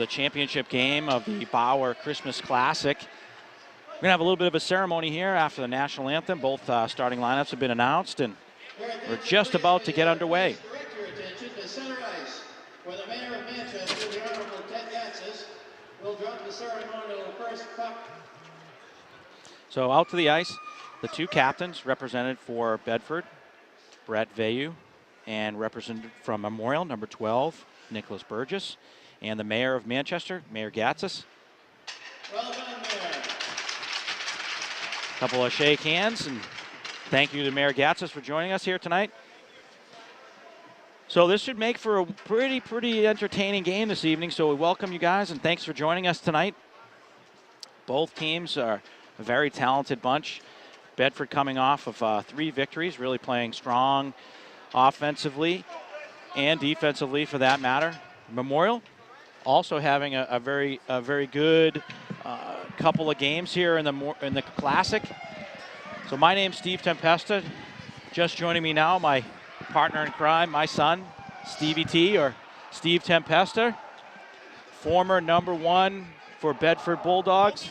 The championship game of the Bauer Christmas Classic. We're going to have a little bit of a ceremony here after the national anthem. Both starting lineups have been announced, and we're just about to get underway. Direct your attention to center ice, where the mayor of Manchester, the Honorable Ted Gatsis, will drop the ceremonial first puck. So out to the ice, the two captains represented for Bedford, Brett Vayu, and represented from Memorial, number 12, Nicholas Burgess, and the mayor of Manchester, Mayor Gatsis. Well done, Mayor. Couple of shake hands, and thank you to Mayor Gatsis for joining us here tonight. So this should make for a pretty entertaining game this evening. So we welcome you guys, and thanks for joining us tonight. Both teams are a very talented bunch. Bedford coming off of 3 victories, really playing strong offensively and defensively for that matter. Memorial also having a very good couple of games here in the Classic. So my name's Steve Tempesta. Just joining me now, my partner in crime, my son, Stevie T, or Steve Tempesta, former number 1 for Bedford Bulldogs,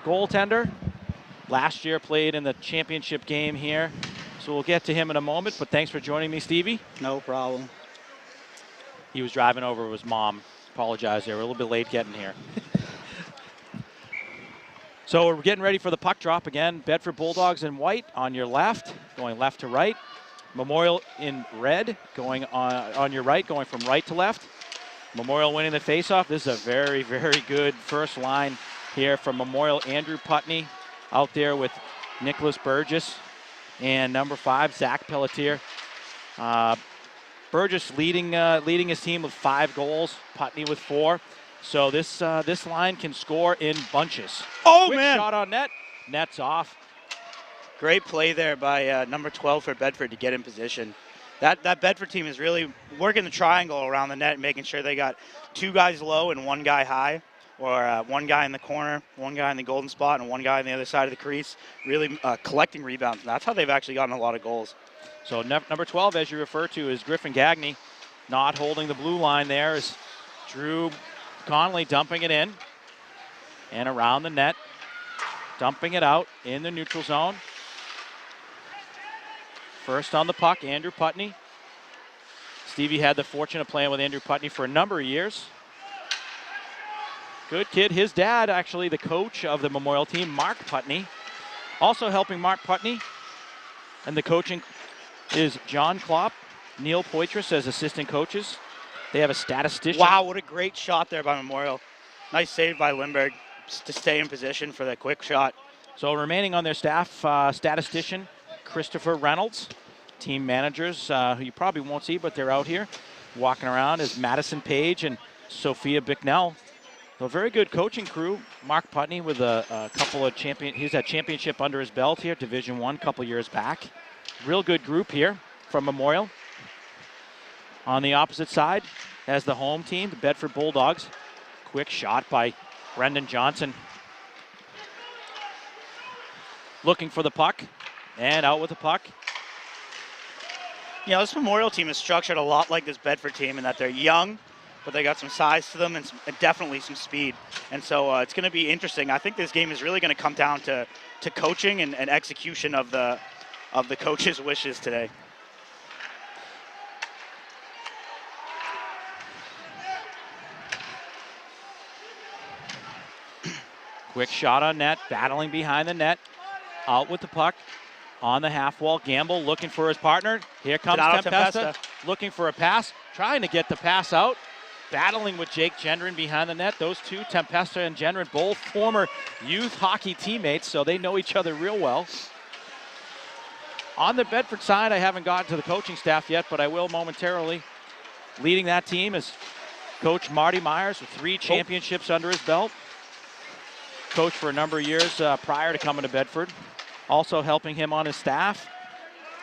goaltender. Last year played in the championship game here. So we'll get to him in a moment, but thanks for joining me, Stevie. No problem. He was driving over with his mom. Apologize there, we're a little bit late getting here. So we're getting ready for the puck drop again. Bedford Bulldogs in white on your left, going left to right. Memorial in red, going on your right, going from right to left. Memorial winning the faceoff. This is a very good first line here from Memorial. Andrew Putney out there with Nicholas Burgess and number 5, Zach Pelletier. Burgess leading his team with 5 goals, Putney with 4. So this line can score in bunches. Oh, Quick man. shot on net. Net's off. Great play there by number 12 for Bedford to get in position. That Bedford team is really working the triangle around the net, making sure they got 2 guys low and 1 guy high, or 1 guy in the corner, 1 guy in the golden spot, and 1 guy on the other side of the crease, really collecting rebounds. And that's how they've actually gotten a lot of goals. So number 12, as you refer to, is Griffin Gagney. Not holding the blue line there is Drew Connolly dumping it in and around the net, dumping it out in the neutral zone. First on the puck, Andrew Putney. Stevie had the fortune of playing with Andrew Putney for a number of years. Good kid. His dad, actually the coach of the Memorial team, Mark Putney. Also helping Mark Putney and the coaching is John Klopp, Neil Poitras as assistant coaches. They have a statistician. Wow, what a great shot there by Memorial. Nice save by Lindbergh to stay in position for the quick shot. So remaining on their staff, statistician Christopher Reynolds. Team managers, who you probably won't see, but they're out here walking around, is Madison Page and Sophia Bicknell. So a very good coaching crew. Mark Putney with a couple of he's had championship under his belt here, Division I, couple years back. Real good group here from Memorial. On the opposite side, as the home team, the Bedford Bulldogs. Quick shot by Brendan Johnson. Looking for the puck, and out with the puck. You know, this Memorial team is structured a lot like this Bedford team in that they're young, but they got some size to them and definitely some speed. And so it's going to be interesting. I think this game is really going to come down to coaching and execution of the coach's wishes today. Quick shot on net, battling behind the net, out with the puck, on the half wall. Gamble looking for his partner. Here comes Tempesta, looking for a pass, trying to get the pass out, battling with Jake Gendron behind the net. Those two, Tempesta and Gendron, both former youth hockey teammates, so they know each other real well. On the Bedford side, I haven't gotten to the coaching staff yet, but I will momentarily. Leading that team is Coach Marty Myers with 3 championships under his belt. Coached for a number of years prior to coming to Bedford. Also helping him on his staff,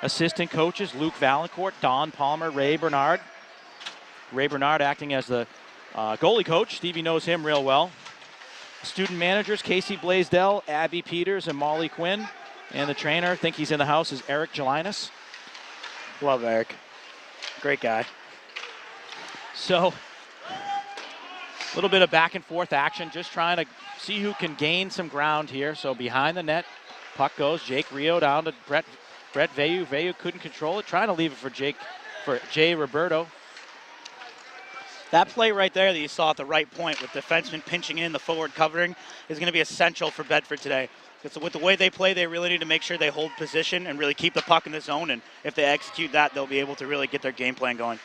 assistant coaches Luke Valancourt, Don Palmer, Ray Bernard. Ray Bernard acting as the goalie coach. Stevie knows him real well. Student managers Casey Blaisdell, Abby Peters, and Molly Quinn. And the trainer, I think he's in the house, is Eric Gelinas. Love Eric. Great guy. So A little bit of back and forth action, just trying to see who can gain some ground here. So behind the net, puck goes. Jake Rio down to Brett Veyu. Veyu couldn't control it, trying to leave it for Jay Roberto. That play right there that you saw at the right point with defensemen pinching in, the forward covering, is going to be essential for Bedford today. Because with the way they play, they really need to make sure they hold position and really keep the puck in the zone. And if they execute that, they'll be able to really get their game plan going.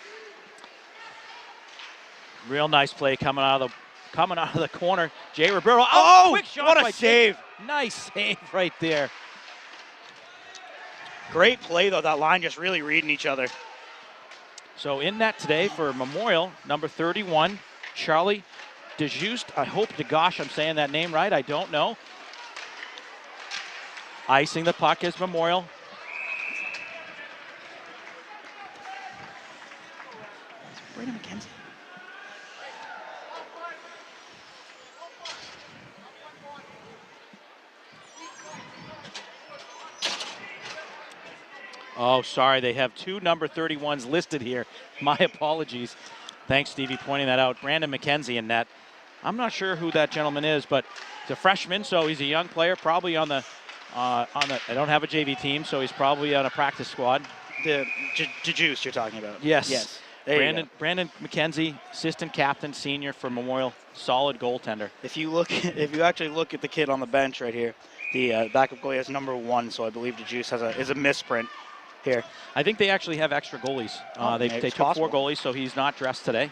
Real nice play coming out of the corner. Jay Roberto. Oh, quick shot! what a by save! Jake. Nice save right there. Great play though. That line just really reading each other. So in net today for Memorial, number 31, Charlie DeJuste. I hope gosh I'm saying that name right. I don't know. Icing the puck is Memorial. Brandon McKenzie. Oh, sorry, they have two number 31s listed here. My apologies. Thanks, Stevie, pointing that out. Brandon McKenzie in net. I'm not sure who that gentleman is, but he's a freshman, so he's a young player, probably on the I don't have a JV team, so he's probably on a practice squad. The Juice you're talking about. Yes. Yes. Brandon McKenzie, assistant captain, senior for Memorial, solid goaltender. If you actually look at the kid on the bench right here, the backup goalie has number 1, so I believe the Juice is a misprint here. I think they actually have extra goalies. They took possible. 4 goalies, so he's not dressed today.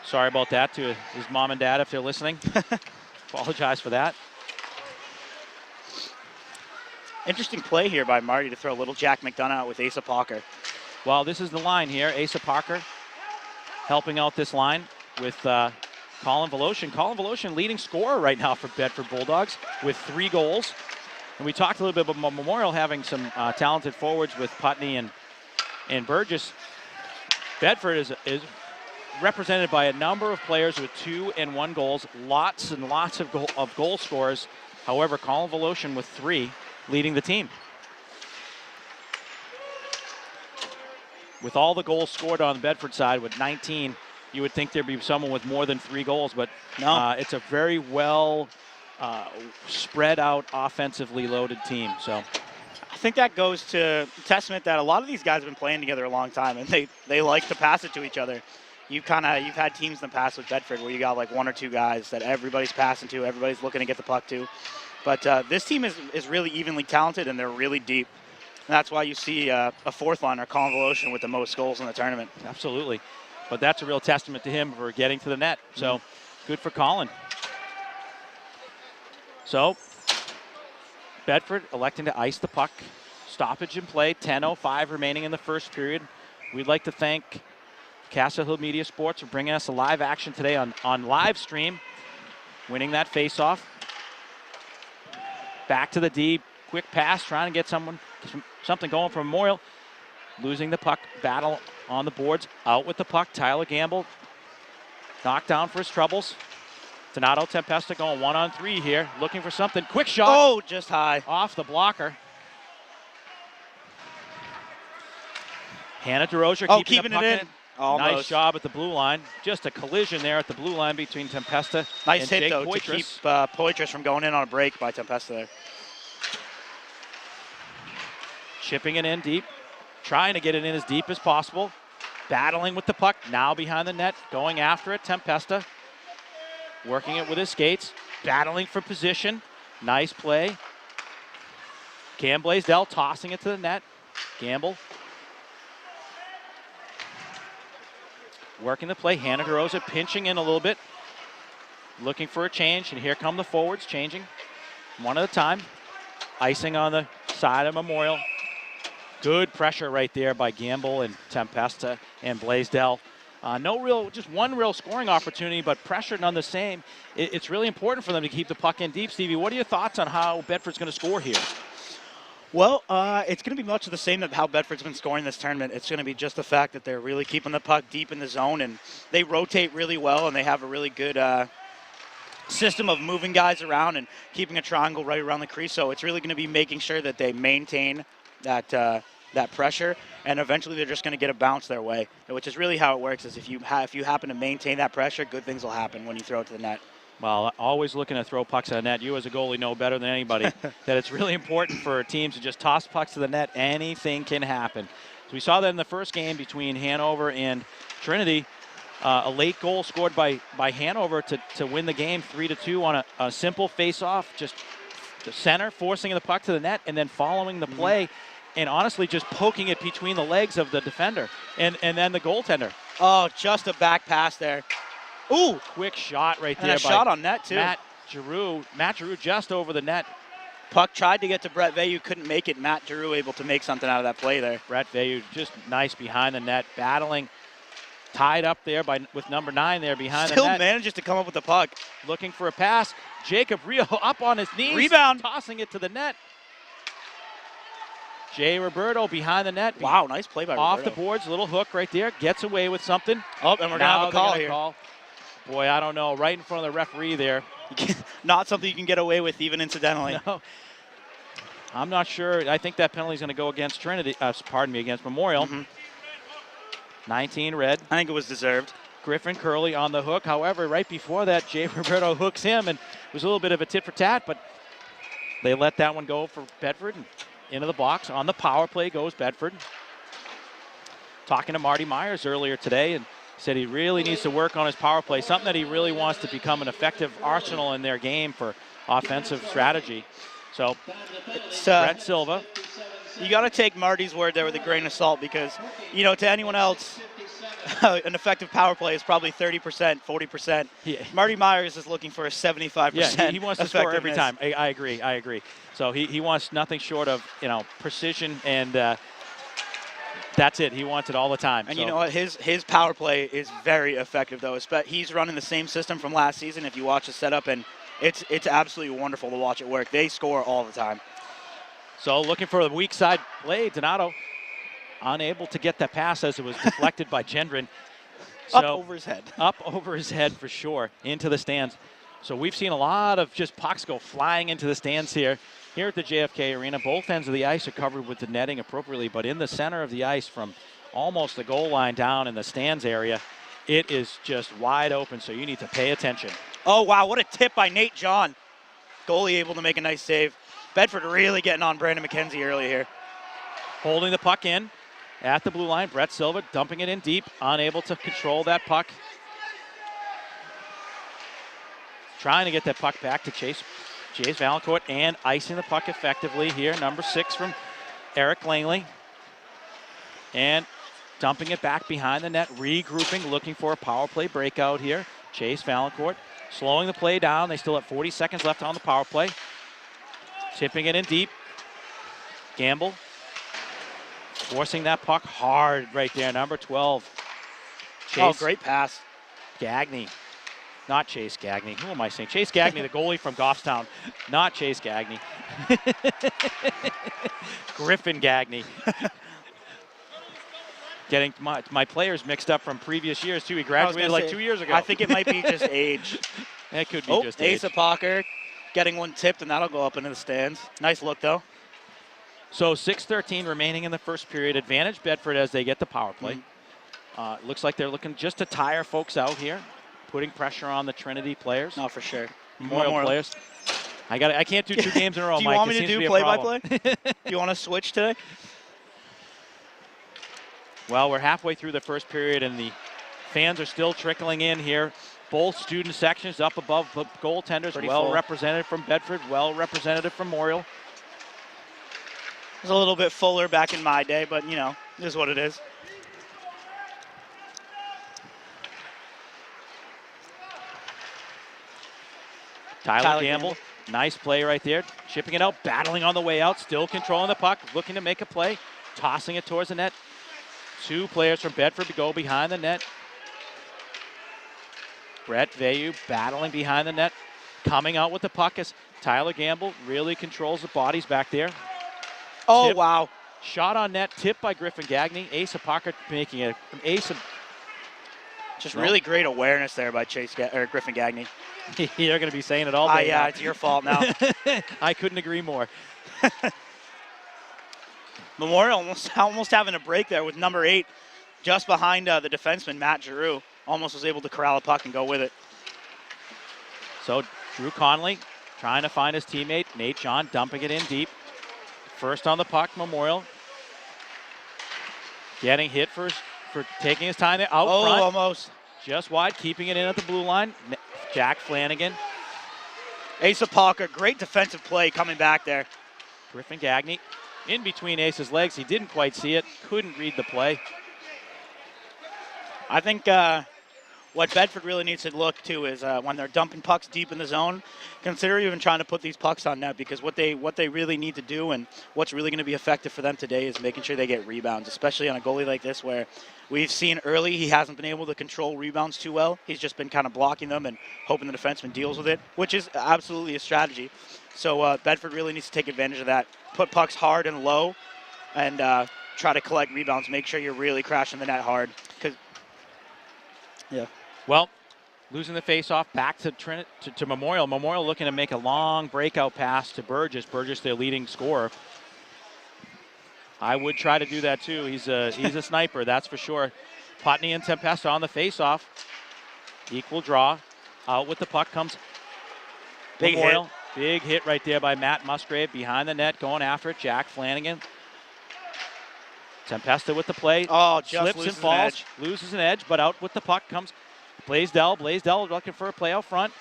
Sorry about that to his mom and dad if they're listening. Apologize for that. Interesting play here by Marty to throw a little Jack McDonough out with Asa Parker. Well, this is the line here. Asa Parker helping out this line with Colin Voloshin. Colin Voloshin leading scorer right now for Bedford Bulldogs with 3 goals. And we talked a little bit about Memorial having some talented forwards with Putney and Burgess. Bedford is represented by a number of players with 2 and 1 goals, lots and lots of goal scorers. However, Colin Voloshin with 3 leading the team. With all the goals scored on the Bedford side with 19, you would think there'd be someone with more than 3 goals, but no. It's a very well spread out, offensively loaded team. So I think that goes to testament that a lot of these guys have been playing together a long time, and they like to pass it to each other. You've had teams in the past with Bedford where you got like 1 or 2 guys that everybody's passing to, everybody's looking to get the puck to. But this team is really evenly talented, and they're really deep. And that's why you see a 4th liner, Colin Voloshin, with the most goals in the tournament. Absolutely. But that's a real testament to him for getting to the net. So good for Colin. So Bedford electing to ice the puck. Stoppage in play, 10:05 remaining in the first period. We'd like to thank Castle Hill Media Sports for bringing us a live action today on live stream, winning that faceoff. Back to the D, quick pass, trying to get something going for Memorial. Losing the puck, battle on the boards, out with the puck. Tyler Gamble knocked down for his troubles. Donato Tempesta going 1-on-3 here, looking for something. Quick shot. Oh, just high. Off the blocker. Hannah DeRozier keeping the puck in. Almost. Nice job at the blue line. Just a collision there at the blue line between Tempesta nice and hit, Jake though, Poitras. to keep Poitras from going in on a break by Tempesta there. Chipping it in deep, trying to get it in as deep as possible. Battling with the puck, now behind the net, going after it. Tempesta working it with his skates, battling for position. Nice play. Cam Blaisdell tossing it to the net. Gamble working the play. Hannah DeRosa pinching in a little bit, looking for a change, and here come the forwards changing one at a time. Icing on the side of Memorial. Good pressure right there by Gamble and Tempesta and Blaisdell. Just one real scoring opportunity, but pressure none the same. It's really important for them to keep the puck in deep. Stevie, what are your thoughts on how Bedford's going to score here? Well, it's going to be much of the same of how Bedford's been scoring this tournament. It's going to be just the fact that they're really keeping the puck deep in the zone, and they rotate really well, and they have a really good system of moving guys around and keeping a triangle right around the crease. So it's really going to be making sure that they maintain that that pressure, and eventually they're just going to get a bounce their way, which is really how it works. Is if you happen to maintain that pressure, good things will happen when you throw it to the net. Well, always looking to throw pucks at the net. You as a goalie know better than anybody that it's really important for teams to just toss pucks to the net. Anything can happen. So we saw that in the first game between Hanover and Trinity. A late goal scored by Hanover to win the game 3-2 on a simple face-off, just the center forcing the puck to the net and then following the play and honestly just poking it between the legs of the defender and then the goaltender. Oh, just a back pass there. Ooh, quick shot right there. And a shot on net, too. Matt Giroux just over the net. Puck tried to get to Brett Veyu, couldn't make it. Matt Giroux able to make something out of that play there. Brett Veyu just nice behind the net, battling, tied up there with number 9 there behind the net. Still manages to come up with the puck. Looking for a pass. Jacob Rio up on his knees. Rebound. Tossing it to the net. Jay Roberto behind the net. Wow, nice play by Roberto. Off the boards, little hook right there. Gets away with something. Oh, and we're going to have a call here. Boy, I don't know. Right in front of the referee there. Not something you can get away with even incidentally. No. I'm not sure. I think that penalty is going to go against Trinity. Against Memorial. 19 red. I think it was deserved. Griffin Curley on the hook. However, right before that, Jay Roberto hooks him, and it was a little bit of a tit for tat, but they let that one go for Bedford. And into the box. On the power play goes Bedford. Talking to Marty Myers earlier today, and said he really needs to work on his power play, something that he really wants to become an effective arsenal in their game for offensive strategy. So, Brett Silva. You got to take Marty's word there with a grain of salt because, you know, to anyone else, an effective power play is probably 30%, 40%. Yeah. Marty Myers is looking for a 75%. Yeah, he wants to score every time. I agree. So he wants nothing short of, precision, and that's it. He wants it all the time. And you know what? His power play is very effective, though. He's running the same system from last season. If you watch the setup, and it's absolutely wonderful to watch it work. They score all the time. So looking for the weak side play, Donato unable to get that pass as it was deflected by Gendron. Up over his head. Up over his head for sure, into the stands. So we've seen a lot of just pucks go flying into the stands here at the JFK Arena. Both ends of the ice are covered with the netting appropriately, but in the center of the ice from almost the goal line down in the stands area, it is just wide open, so you need to pay attention. Oh, wow, what a tip by Nate John. Goalie able to make a nice save. Bedford really getting on Brandon McKenzie early here. Holding the puck in at the blue line. Brett Silva dumping it in deep, unable to control that puck. Trying to get that puck back to Chase Valancourt and icing the puck effectively here. Number 6 from Eric Langley. And dumping it back behind the net, regrouping, looking for a power play breakout here. Chase Valancourt slowing the play down. They still have 40 seconds left on the power play. Tipping it in deep. Gamble. Forcing that puck hard right there. Number 12. Oh, great pass. Gagne. Not Chase Gagne. Who am I saying? Chase Gagne, the goalie from Goffstown. Not Chase Gagne. Griffin Gagne. Getting my players mixed up from previous years, too. He graduated like 2 years ago. I think it might be just age. It could be just age. Asa Pocker getting one tipped, and that'll go up into the stands. Nice look, though. So 6:13 remaining in the first period. Advantage Bedford as they get the power play. Looks like they're looking just to tire folks out here, putting pressure on the Trinity players. No, for sure. Memorial players. I can't do 2 games in a row, Mike. Do you want me to do play-by-play? Do you want to switch today? Well, we're halfway through the first period, and the fans are still trickling in here. Both student sections up above goaltenders. Pretty well full. Represented from Bedford, well represented from Memorial. It was a little bit fuller back in my day, but, it is what it is. Tyler Gamble, nice play right there. Chipping it out, battling on the way out, still controlling the puck, looking to make a play, tossing it towards the net. 2 players from Bedford to go behind the net. Brett Veyu battling behind the net, coming out with the puck as Tyler Gamble really controls the bodies back there. Oh, Tip. wow. Shot on net, tipped by Griffin Gagne. Asa Pocker making it. Just really great awareness there by Griffin Gagne. You're going to be saying it all day. Yeah, it's your fault now. I couldn't agree more. Memorial almost having a break there with number 8 just behind the defenseman, Matt Giroux. Almost was able to corral a puck and go with it. So Drew Conley trying to find his teammate, Nate John, dumping it in deep. First on the puck, Memorial. Getting hit for taking his time there. Out front. Almost. Just wide, keeping it in at the blue line. Jack Flanagan. Asa Palker, great defensive play coming back there. Griffin Gagne in between Ace's legs. He didn't quite see it. Couldn't read the play. I think what Bedford really needs to look to is when they're dumping pucks deep in the zone, consider even trying to put these pucks on net, because what they really need to do and what's really going to be effective for them today is making sure they get rebounds, especially on a goalie like this where we've seen early he hasn't been able to control rebounds too well. He's just been kind of blocking them and hoping the defenseman deals with it, which is absolutely a strategy. So Bedford really needs to take advantage of that. Put pucks hard and low and try to collect rebounds. Make sure you're really crashing the net hard. Yeah. Well, losing the faceoff back to Memorial. Memorial looking to make a long breakout pass to Burgess. Burgess, their leading scorer. I would try to do that too. He's a sniper, that's for sure. Putney and Tempesta on the faceoff. Equal draw. Out with the puck comes Big Memorial. hit. Big hit right there by Matt Musgrave behind the net, going after it. Jack Flanagan. Tempesta with the play. Oh, just slips and falls. Loses an edge, but out with the puck comes Blaisdell. Blaisdell looking for a play out front.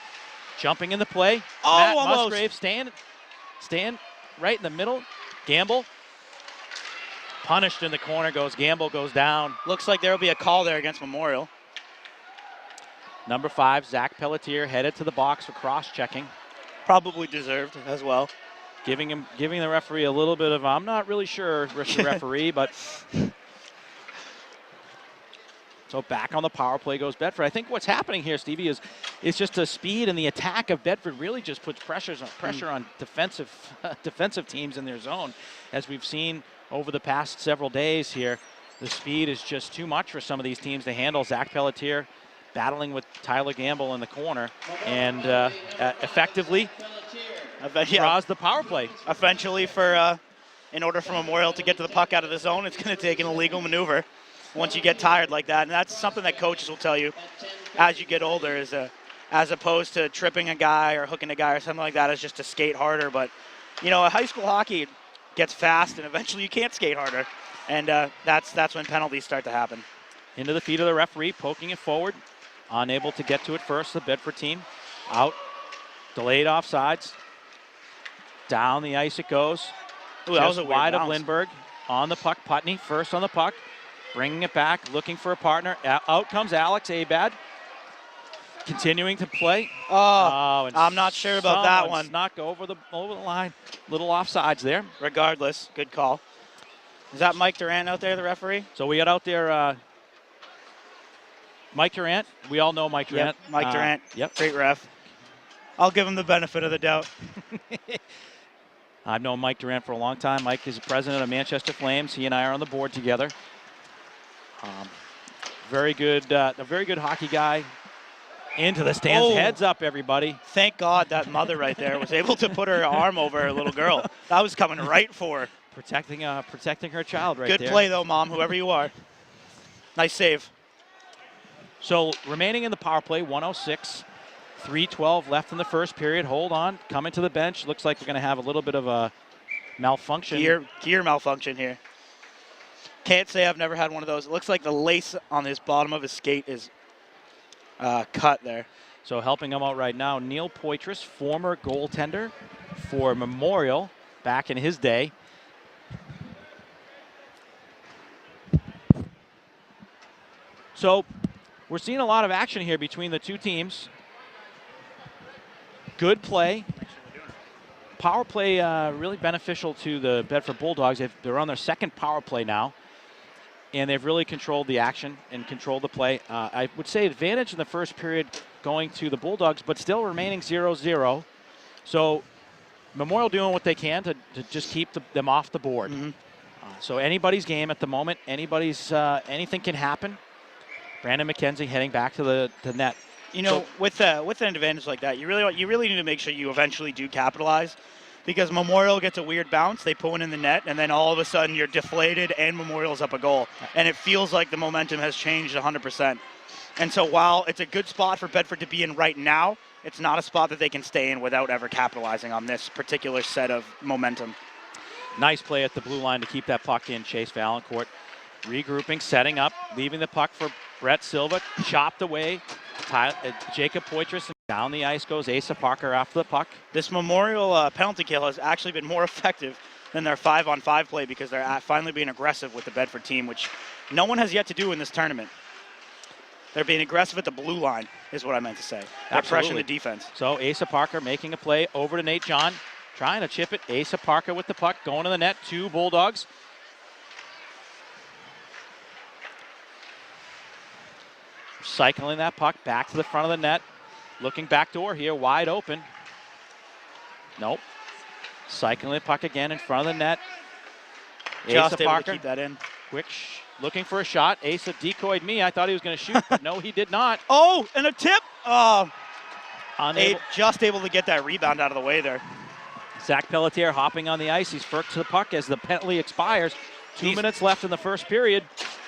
Jumping in the play. Oh, Matt almost. Musgrave stand right in the middle. Gamble. Punished in the corner goes Gamble, goes down. Looks like there will be a call there against Memorial. Number 5, Zach Pelletier, headed to the box for cross-checking. Probably deserved as well. Giving the referee a little bit of, I'm not really sure, Mr. Referee, but so back on the power play goes Bedford. I think what's happening here, Stevie, is just the speed and the attack of Bedford really just puts pressure on defensive teams in their zone. As we've seen over the past several days here, the speed is just too much for some of these teams to handle. Zach Pelletier battling with Tyler Gamble in the corner and effectively draws the power play. Eventually, in order for Memorial to get to the puck out of the zone, it's going to take an illegal maneuver once you get tired like that. And that's something that coaches will tell you as you get older, is as opposed to tripping a guy or hooking a guy or something like that, is just to skate harder. But, high school hockey gets fast, and eventually you can't skate harder. And that's when penalties start to happen. Into the feet of the referee, poking it forward. Unable to get to it first, the Bedford team. Out, delayed offsides. Down the ice it goes. Ooh, that was a wide weird of bounce. Lindbergh. On the puck, Putney first on the puck. Bringing it back, looking for a partner. Out comes Alex Abad. Continuing to play. And I'm not sure about that one. Snuck over the line. Little offsides there. Regardless, good call. Is that Mike Durant out there, the referee? So we got out there Mike Durant. We all know Mike Durant. Yep, Mike Durant. Yep. Great ref. I'll give him the benefit of the doubt. I've known Mike Durant for a long time. Mike is the president of Manchester Flames. He and I are on the board together. Very good, a very good hockey guy. Into the stands. Oh. Heads up, everybody. Thank God that mother right there was able to put her arm over her little girl. That was coming right for her. Protecting her child right Good there. play, though, Mom, whoever you are. Nice save. So remaining in the power play, 1:06. 3:12 left in the first period. Hold on. Coming to the bench. Looks like we're going to have a little bit of a malfunction. Gear malfunction here. Can't say I've never had one of those. It looks like the lace on his bottom of his skate is cut there. So helping him out right now, Neil Poitras, former goaltender for Memorial back in his day. So we're seeing a lot of action here between the two teams. Good play. Power play really beneficial to the Bedford Bulldogs. They're on their second power play now, and they've really controlled the action and controlled the play. I would say advantage in the first period going to the Bulldogs, but still remaining 0-0. So Memorial doing what they can to just keep them off the board. Mm-hmm. So anybody's game at the moment. Anything can happen. Brandon McKenzie heading back to the net. With an advantage like that, you really need to make sure you eventually do capitalize, because Memorial gets a weird bounce. They put one in the net, and then all of a sudden you're deflated and Memorial's up a goal. And it feels like the momentum has changed 100%. And so while it's a good spot for Bedford to be in right now, it's not a spot that they can stay in without ever capitalizing on this particular set of momentum. Nice play at the blue line to keep that puck in. Chase Valancourt regrouping, setting up, leaving the puck for Brett Silva. Chopped away. Jacob Poitras, and down the ice goes Asa Parker after the puck. This Memorial penalty kill has actually been more effective than their 5-on-5 play because they're finally being aggressive with the Bedford team, which no one has yet to do in this tournament. They're being aggressive at the blue line, is what I meant to say. They're pressuring the defense. So Asa Parker making a play over to Nate John, trying to chip it. Asa Parker with the puck, going to the net, 2 Bulldogs. Cycling that puck back to the front of the net. Looking back door here, wide open. Nope. Cycling the puck again in front of the net. Just Asa able Parker to keep that in. Quick looking for a shot. Asa decoyed me. I thought he was going to shoot, but no, he did not. Oh, and a tip. Oh, Unable. just able to get that rebound out of the way there. Zach Pelletier hopping on the ice. He's first to the puck as the penalty expires. 2 minutes left in the first period.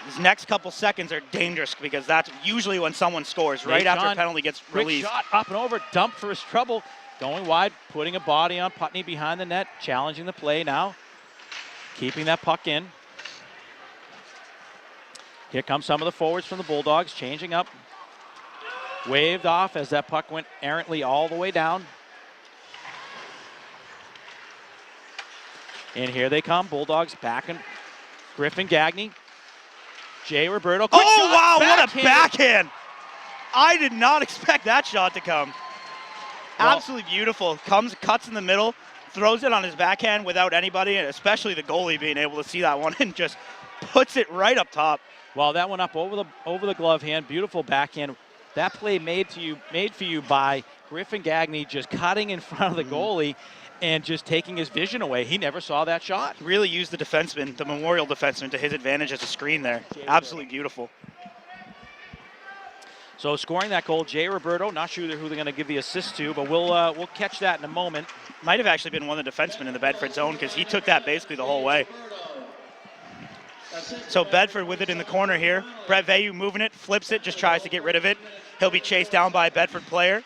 These next couple seconds are dangerous because that's usually when someone scores, right after a penalty gets released. Quick shot up and over, dump for his trouble. Going wide, putting a body on Putney behind the net, challenging the play now. Keeping that puck in. Here come some of the forwards from the Bulldogs, changing up. Waved off as that puck went errantly all the way down. And here they come, Bulldogs backing. Griffin Gagne. Jay Roberto. Oh, wow, what a backhand. I did not expect that shot to come. Well, absolutely beautiful. Cuts in the middle, throws it on his backhand without anybody, and especially the goalie being able to see that one and just puts it right up top. Well, that went up over the glove hand. Beautiful backhand. That play made for you by Griffin Gagne just cutting in front of the goalie and just taking his vision away. He never saw that shot. Really used the defenseman, the Memorial defenseman, to his advantage as a screen there. Absolutely beautiful. So scoring that goal, Jay Roberto. Not sure who they're going to give the assist to, but we'll catch that in a moment. Might have actually been one of the defensemen in the Bedford zone because he took that basically the whole way. So Bedford with it in the corner here. Brett Veyu moving it, flips it, just tries to get rid of it. He'll be chased down by a Bedford player.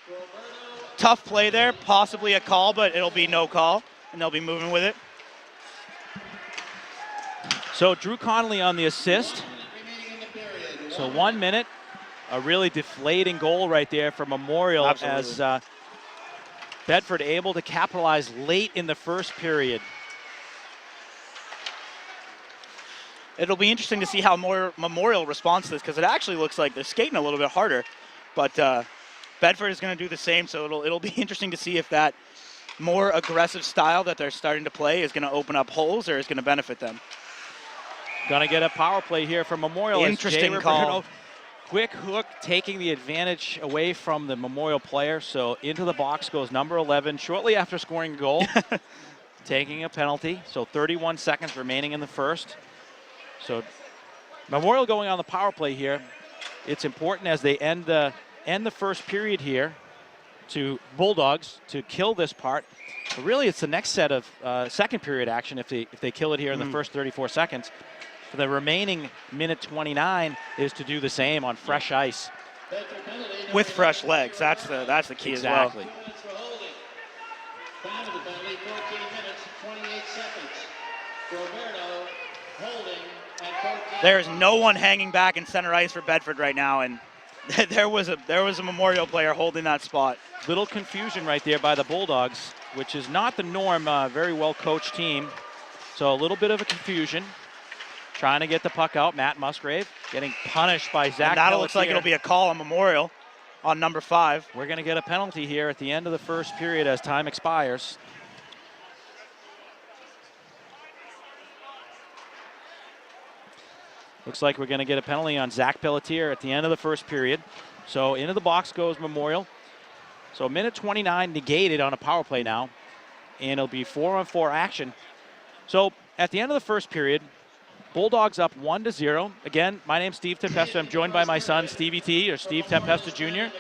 Tough play there, possibly a call, but it'll be no call, and they'll be moving with it. So Drew Connolly on the assist. So 1 minute, a really deflating goal right there for Memorial. Absolutely. As Bedford able to capitalize late in the first period. It'll be interesting to see how Memorial responds to this because it actually looks like they're skating a little bit harder, but Bedford is going to do the same, so it'll be interesting to see if that more aggressive style that they're starting to play is going to open up holes or is going to benefit them. Going to get a power play here from Memorial. Interesting call. Quick hook, taking the advantage away from the Memorial player, so into the box goes number 11 shortly after scoring a goal, taking a penalty. So 31 seconds remaining in the first. So Memorial going on the power play here. It's important as they end the first period here to Bulldogs to kill this part. But really, it's the next set of second period action if they kill it here in the first 34 seconds. For the remaining minute 29 is to do the same on fresh ice. With fresh legs, that's the key exactly. as well. Time of the penalty, 14 minutes, 28 seconds. Roberto holding at 14. There's no one hanging back in center ice for Bedford right now, and there was a Memorial player holding that spot. Little confusion right there by the Bulldogs, which is not the norm. Very well coached team. So a little bit of a confusion. Trying to get the puck out. Matt Musgrave getting punished by Zach. And that looks like it'll be a call on Memorial on number 5. We're going to get a penalty here at the end of the first period as time expires. Looks like we're going to get a penalty on Zach Pelletier at the end of the first period. So into the box goes Memorial. So minute 29 negated on a power play now. And it'll be 4-on-4 action. So at the end of the first period, Bulldogs up 1-0. Again, my name's Steve Tempesta. I'm joined by my son, Stevie T, or Steve Tempesta Jr.,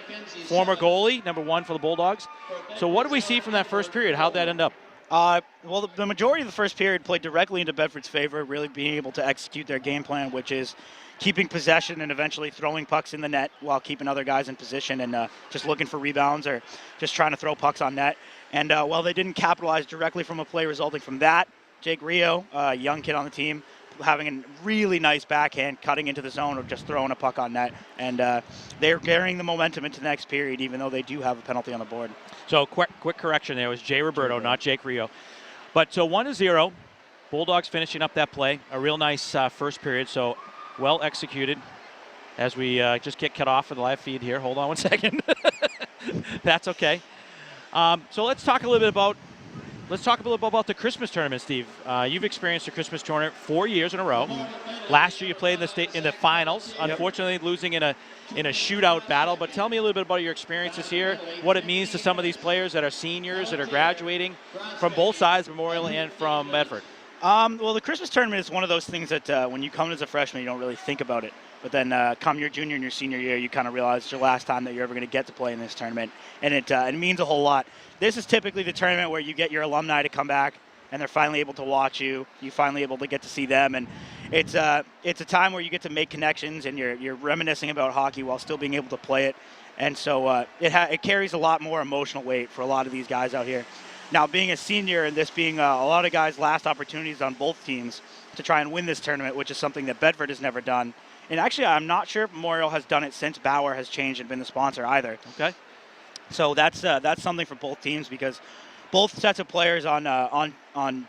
former goalie, number 1 for the Bulldogs. So what do we see from that first period? How'd that end up? Well, the majority of the first period played directly into Bedford's favor, really being able to execute their game plan, which is keeping possession and eventually throwing pucks in the net while keeping other guys in position and just looking for rebounds or just trying to throw pucks on net. And while they didn't capitalize directly from a play resulting from that, Jake Rio, a young kid on the team, having a really nice backhand, cutting into the zone or just throwing a puck on net. And they're carrying the momentum into the next period, even though they do have a penalty on the board. So quick correction there. It was Jay Roberto, not Jake Rio. But so 1-0. Bulldogs finishing up that play. A real nice first period. So well executed as we just get cut off for the live feed here. Hold on one second. That's okay. So let's talk a little bit about the Christmas tournament, Steve. You've experienced the Christmas tournament 4 years in a row. Last year you played in the finals, unfortunately losing in a shootout battle. But tell me a little bit about your experiences here, what it means to some of these players that are seniors, that are graduating from both sides, Memorial and from Bedford. Well, the Christmas tournament is one of those things that when you come as a freshman, you don't really think about it. But then come your junior and your senior year, you kind of realize it's your last time that you're ever going to get to play in this tournament. And it means a whole lot. This is typically the tournament where you get your alumni to come back, and they're finally able to watch you. You're finally able to get to see them. And it's a time where you get to make connections, and you're reminiscing about hockey while still being able to play it. And so it carries a lot more emotional weight for a lot of these guys out here. Now, being a senior and this being a lot of guys' last opportunities on both teams to try and win this tournament, which is something that Bedford has never done. And actually, I'm not sure if Memorial has done it since Bauer has changed and been the sponsor either. Okay. So that's something for both teams because both sets of players on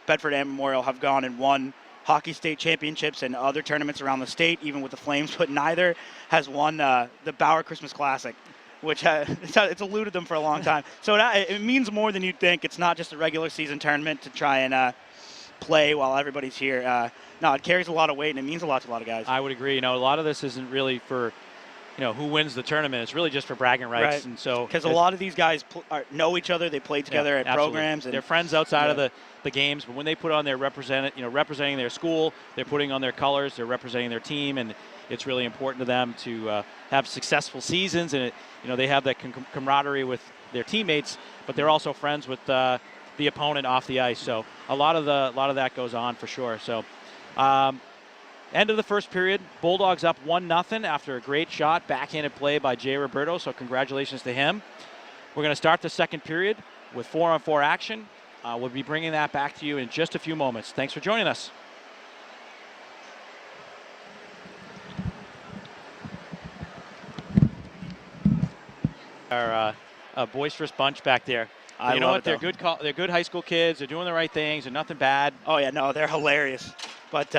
Bedford and Memorial have gone and won hockey state championships and other tournaments around the state, even with the Flames, but neither has won the Bauer Christmas Classic, which it's eluded them for a long time. So it means more than you'd think. It's not just a regular season tournament to try and play while everybody's here. No, it carries a lot of weight, and it means a lot to a lot of guys. I would agree. A lot of this isn't really for, who wins the tournament. It's really just for bragging rights. Right. And so because a lot of these guys know each other. They play together at absolutely. Programs. And they're friends outside of the games, but when they put on their representing their school, they're putting on their colors, they're representing their team, and it's really important to them to have successful seasons. And they have that camaraderie with their teammates, but they're also friends with the opponent off the ice. So a lot of that goes on for sure. So. End of the first period, Bulldogs up 1-0 after a great shot, backhanded play by Jay Roberto, so congratulations to him. We're going to start the second period with 4-on-4 action. We'll be bringing that back to you in just a few moments. Thanks for joining us. Our boisterous bunch back there. You know what? They're good high school kids. They're doing the right things. They're nothing bad. Oh yeah, no, they're hilarious. But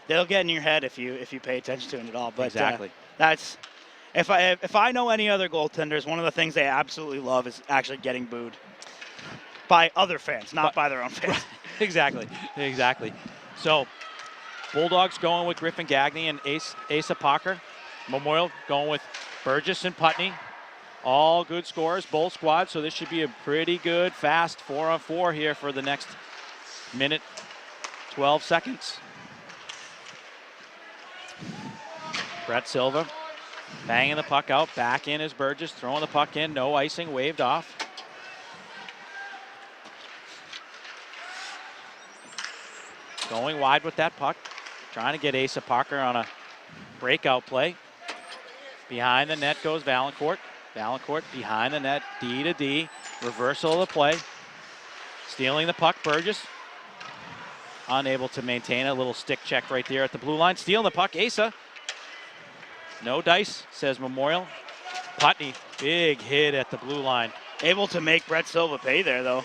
they'll get in your head if you pay attention to it at all. But exactly. That's if I know any other goaltenders, one of the things they absolutely love is actually getting booed by other fans, not by their own fans. Exactly. So Bulldogs going with Griffin Gagne and Asa Parker. Memorial going with Burgess and Putney. All good scores, both squads, so this should be a pretty good, fast 4-on-4 here for the next minute, 12 seconds. Brett Silva banging the puck out, back in is Burgess, throwing the puck in, no icing, waved off. Going wide with that puck, trying to get Asa Parker on a breakout play. Behind the net goes Valancourt. Valancourt behind the net, D to D, reversal of the play. Stealing the puck, Burgess. Unable to maintain a little stick check right there at the blue line. Stealing the puck, Asa. No dice, says Memorial. Putney, big hit at the blue line. Able to make Brett Silva pay there, though.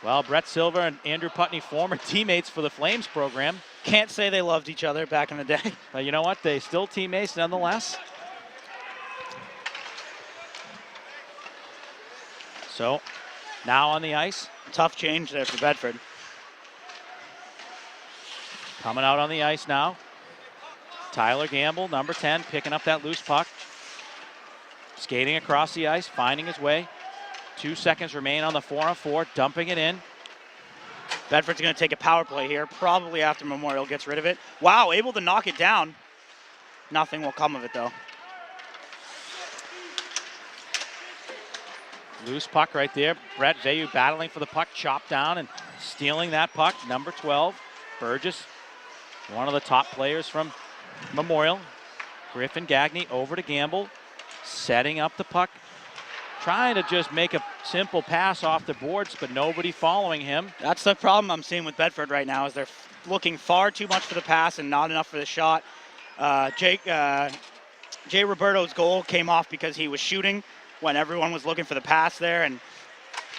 Well, Brett Silva and Andrew Putney, former teammates for the Flames program. Can't say they loved each other back in the day. But you know what? They still teammates nonetheless. So, now on the ice. Tough change there for Bedford. Coming out on the ice now. Tyler Gamble, number 10, picking up that loose puck. Skating across the ice, finding his way. 2 seconds remain on the 4-on-4, dumping it in. Bedford's going to take a power play here, probably after Memorial gets rid of it. Wow, able to knock it down. Nothing will come of it, though. Loose puck right there. Brett Veyu battling for the puck, chopped down and stealing that puck. Number 12, Burgess, one of the top players from Memorial. Griffin Gagne over to Gamble, setting up the puck, trying to just make a simple pass off the boards, but nobody following him. That's the problem I'm seeing with Bedford right now, is they're looking far too much for the pass and not enough for the shot. Jay Roberto's goal came off because he was shooting when everyone was looking for the pass there, and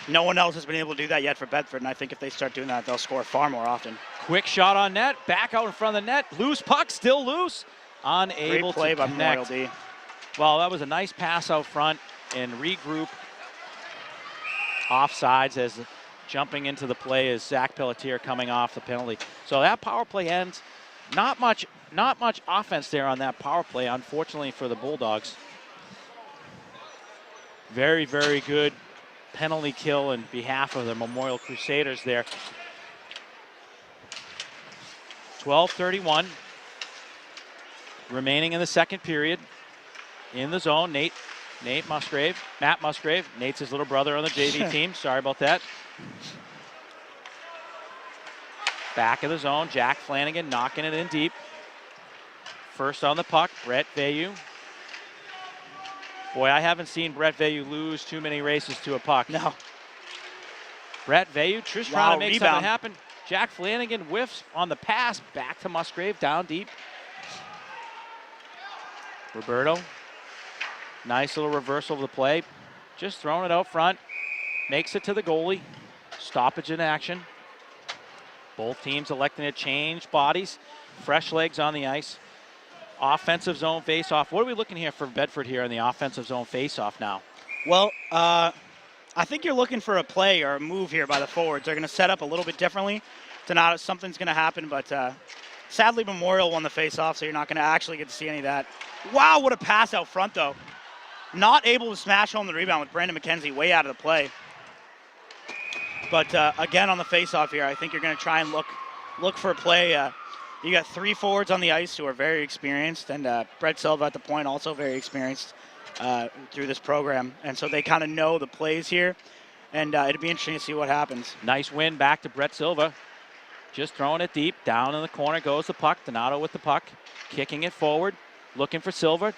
no one else has been able to do that yet for Bedford, and I think if they start doing that, they'll score far more often. Quick shot on net, back out in front of the net, loose puck, still loose, unable Great play to by Memorial connect. D. Well, that was a nice pass out front and regroup. Offsides as jumping into the play is Zach Pelletier coming off the penalty. So that power play ends. Not much offense there on that power play, unfortunately for the Bulldogs. Very, very good penalty kill in behalf of the Memorial Crusaders there. 12:31 remaining in the second period. In the zone, Matt Musgrave. Nate's his little brother on the JV team. Sorry about that. Back of the zone, Jack Flanagan knocking it in deep. First on the puck, Brett Veyu. Boy, I haven't seen Brett Veyu lose too many races to a puck. No. Brett Veyu just trying to make rebound. something happen. Jack Flanagan whiffs on the pass, back to Musgrave, down deep. Roberto, nice little reversal of the play. Just throwing it out front, makes it to the goalie. Stoppage in action. Both teams electing to change bodies. Fresh legs on the ice. Offensive zone face-off. What are we looking here for Bedford here in the offensive zone face-off now? Well, I think you're looking for a play or a move here by the forwards. They're going to set up a little bit differently. Something's going to happen, but sadly Memorial won the face-off, so you're not going to actually get to see any of that. Wow, what a pass out front, though. Not able to smash home the rebound with Brandon McKenzie way out of the play. But again, on the face-off here, I think you're going to try and look for a play. You got three forwards on the ice who are very experienced, and Brett Silva at the point also very experienced through this program. And so they kind of know the plays here, and it'll be interesting to see what happens. Nice win back to Brett Silva. Just throwing it deep. Down in the corner goes the puck. Donato with the puck. Kicking it forward. Looking for Silva.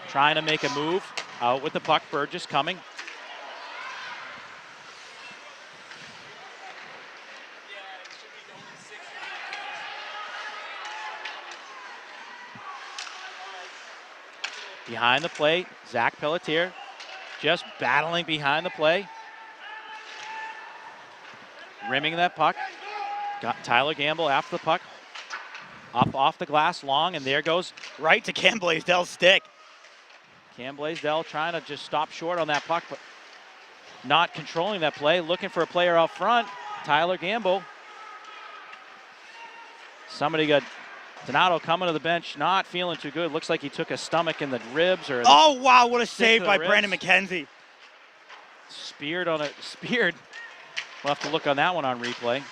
Trying to make a move. Out with the puck. Burgess coming. Behind the play, Zach Pelletier just battling behind the play. Rimming that puck. Got Tyler Gamble after the puck. Up off the glass long, and there goes right to Cam Blaisdell's stick. Cam Blaisdell trying to just stop short on that puck, but not controlling that play. Looking for a player out front, Tyler Gamble. Somebody got Donato coming to the bench, not feeling too good. Looks like he took a stomach in the ribs or. Oh wow! What a save by Brandon McKenzie. Speared. We'll have to look on that one on replay.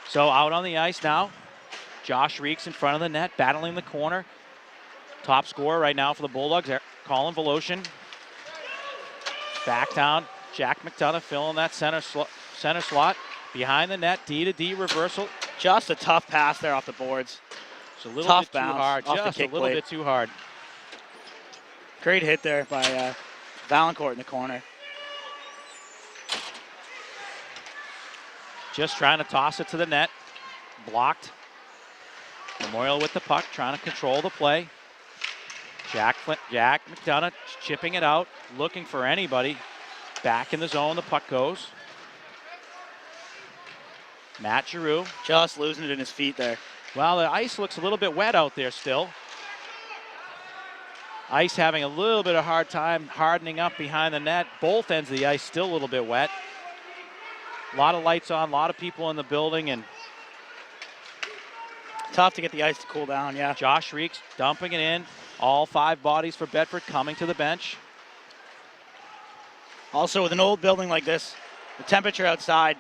So out on the ice now, Josh Reeks in front of the net, battling the corner. Top scorer right now for the Bulldogs, Colin Voloshin. Back down, Jack McDonough filling that center slot. Behind the net, D-to-D reversal. Just a tough pass there off the boards. It's a little bit too hard, just a little bit too hard. Great hit there by Valancourt in the corner. Just trying to toss it to the net. Blocked. Memorial with the puck, trying to control the play. Jack McDonough chipping it out, looking for anybody. Back in the zone, the puck goes. Matt Giroux. Just losing it in his feet there. Well, the ice looks a little bit wet out there still. Ice having a little bit of hard time hardening up behind the net. Both ends of the ice still a little bit wet. A lot of lights on, a lot of people in the building, and tough to get the ice to cool down, yeah. Josh Reeks dumping it in. All five bodies for Bedford coming to the bench. Also, with an old building like this, the temperature outside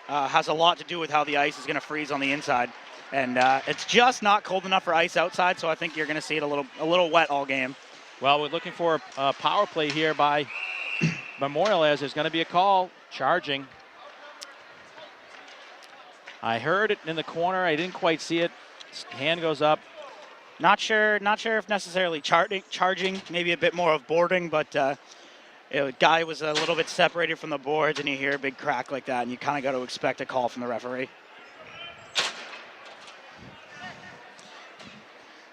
has a lot to do with how the ice is going to freeze on the inside. And it's just not cold enough for ice outside, so I think you're going to see it a little wet all game. Well, we're looking for a power play here by Memorial, as there's going to be a call charging. I heard it in the corner. I didn't quite see it. Hand goes up. Not sure if necessarily charging, maybe a bit more of boarding, but guy was a little bit separated from the boards, and you hear a big crack like that, and you kind of got to expect a call from the referee.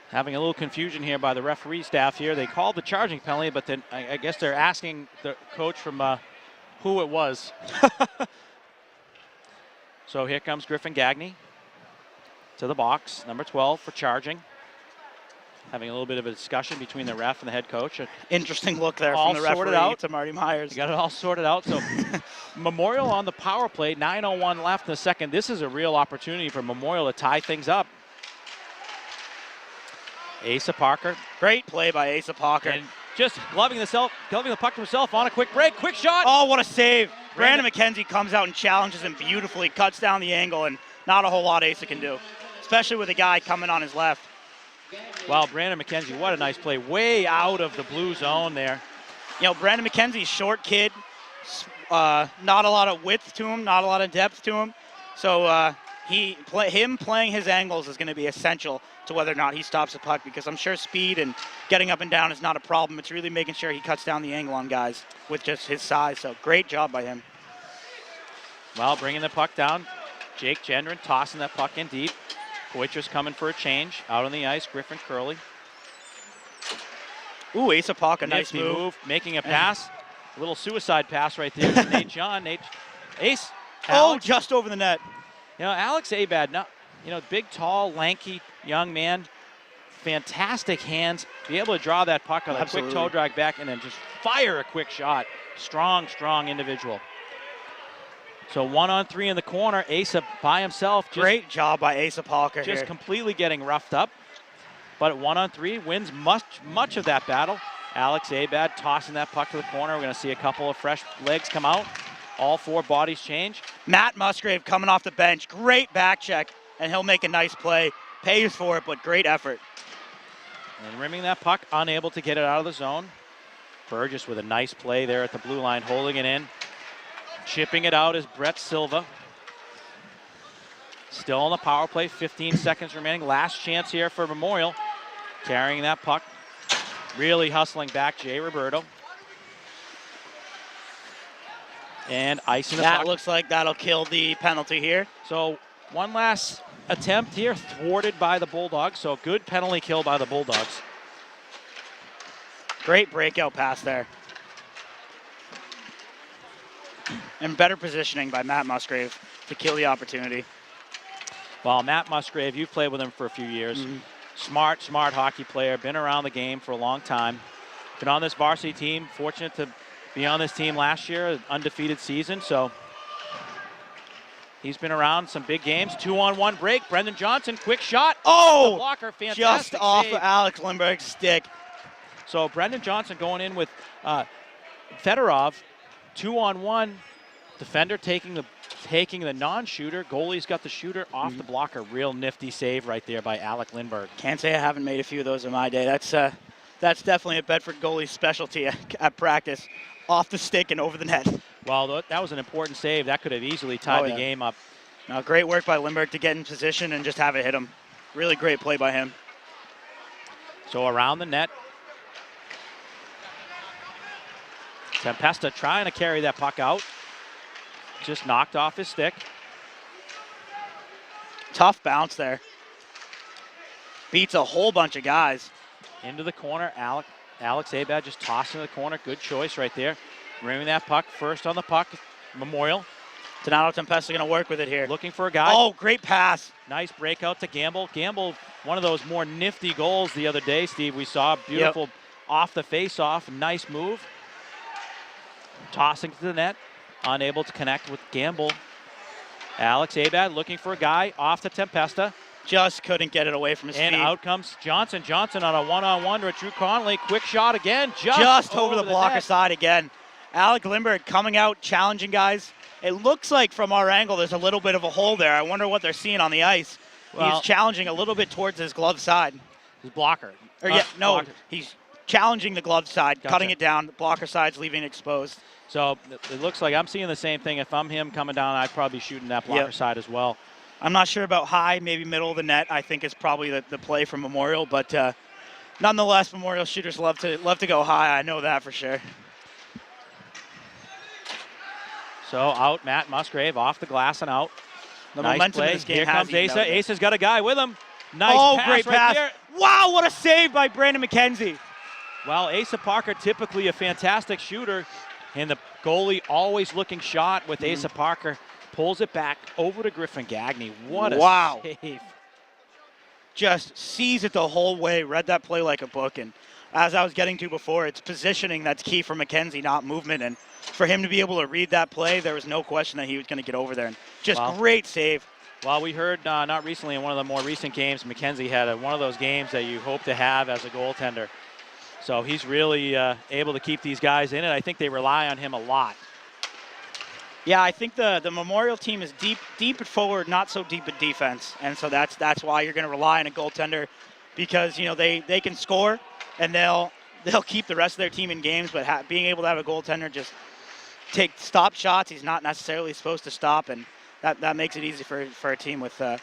Having a little confusion here by the referee staff here. They called the charging penalty, but then I guess they're asking the coach from who it was. So here comes Griffin Gagne to the box, number 12 for charging. Having a little bit of a discussion between the ref and the head coach. Interesting look there all from the referee out. to Marty Myers. You got it all sorted out. So Memorial on the power play, 9:01 left in the second. This is a real opportunity for Memorial to tie things up. Asa Parker. Great play by Asa Parker. And just gloving the puck to himself on a quick break. Quick shot. Oh, what a save. Brandon McKenzie comes out and challenges him beautifully, cuts down the angle, and not a whole lot Asa can do, especially with a guy coming on his left. Wow, Brandon McKenzie, what a nice play. Way out of the blue zone there. You know, Brandon McKenzie's short kid, not a lot of width to him, not a lot of depth to him. So him playing his angles is going to be essential to whether or not he stops the puck, because I'm sure speed and getting up and down is not a problem. It's really making sure he cuts down the angle on guys with just his size. So great job by him. Well, bringing the puck down. Jake Gendron tossing that puck in deep. Poitras's coming for a change. Out on the ice, Griffin Curley. Ooh, Asa Parker, nice Nifty move. Making a pass. A little suicide pass right there to Nate John. Ace. Oh, Alex, just over the net. you know, Alex Abad, big, tall, lanky young man. Fantastic hands. Be able to draw that puck on a quick toe drag back and then just fire a quick shot. Strong, strong individual. So 1-on-3 in the corner. Asa by himself. Great job by Asa Parker just here. Completely getting roughed up. But at 1-on-3 wins much of that battle. Alex Abad tossing that puck to the corner. We're going to see a couple of fresh legs come out. All four bodies change. Matt Musgrave coming off the bench. Great back check, and he'll make a nice play. Pays for it, but great effort. And rimming that puck, unable to get it out of the zone. Burgess with a nice play there at the blue line, holding it in. Chipping it out is Brett Silva. Still on the power play, 15 seconds remaining. Last chance here for Memorial. Carrying that puck. Really hustling back, Jay Roberto. And icing the puck. That looks like that'll kill the penalty here. So one last attempt here, thwarted by the Bulldogs. So good penalty kill by the Bulldogs. Great breakout pass there. And better positioning by Matt Musgrave to kill the opportunity. Well, Matt Musgrave, you've played with him for a few years. Mm-hmm. Smart hockey player, been around the game for a long time. Been on this varsity team, fortunate to be on this team last year, an undefeated season. So he's been around some big games. 2-on-1 break. Brendan Johnson, quick shot. Oh, the blocker, fantastic just off save. of Alex Lindbergh's stick. So Brendan Johnson going in with Fedorov, 2-on-1. Defender taking the non-shooter. Goalie's got the shooter off the blocker. Real nifty save right there by Alec Lindbergh. Can't say I haven't made a few of those in my day. That's definitely a Bedford goalie's specialty at practice. Off the stick and over the net. Well, that was an important save. That could have easily tied the game up. No, great work by Lindbergh to get in position and just have it hit him. Really great play by him. So around the net. Tempesta trying to carry that puck out. Just knocked off his stick. Tough bounce there. Beats a whole bunch of guys. Into the corner, Alex Abad just tossing the corner. Good choice right there. Rimming that puck, first on the puck, Memorial. Donato Tempesta going to work with it here. Looking for a guy. Oh, great pass. Nice breakout to Gamble. Gamble, one of those more nifty goals the other day, Steve. We saw beautiful off the face-off. Nice move. Tossing to the net. Unable to connect with Gamble. Alex Abad looking for a guy off to Tempesta. Just couldn't get it away from his feet. And out comes Johnson. Johnson on a one-on-one to Drew Conley. Quick shot again. Just over the blocker net. side again. Alec Lindbergh coming out, challenging guys. It looks like from our angle there's a little bit of a hole there. I wonder what they're seeing on the ice. Well, he's challenging a little bit towards his glove side. His blocker. No, he's challenging the glove side, Gotcha. cutting it down. The blocker side's leaving it exposed. So it looks like I'm seeing the same thing. If I'm him coming down, I'd probably be shooting that blocker side as well. I'm not sure about high, maybe middle of the net. I think it's probably the play from Memorial, but nonetheless, Memorial shooters love to go high. I know that for sure. So out, Matt Musgrave off the glass and out. The nice momentum play. in this game Here has comes Asa. Asa's got a guy with him. Nice pass great right pass. there. Wow, what a save by Brandon McKenzie. Well, Asa Parker, typically a fantastic shooter, and the goalie always looking shot with Asa Parker. Pulls it back over to Griffin Gagne. What a save. Just sees it the whole way, read that play like a book. And as I was getting to before, it's positioning that's key for McKenzie, not movement. And for him to be able to read that play, there was no question that he was going to get over there. And just great save. Well, we heard not recently in one of the more recent games, McKenzie had one of those games that you hope to have as a goaltender. So he's really able to keep these guys in it. I think they rely on him a lot. Yeah, I think the Memorial team is deep at forward, not so deep at defense. And so that's why you're going to rely on a goaltender, because they can score and they'll keep the rest of their team in games, but being able to have a goaltender just stop shots he's not necessarily supposed to stop, and that makes it easy for a team with a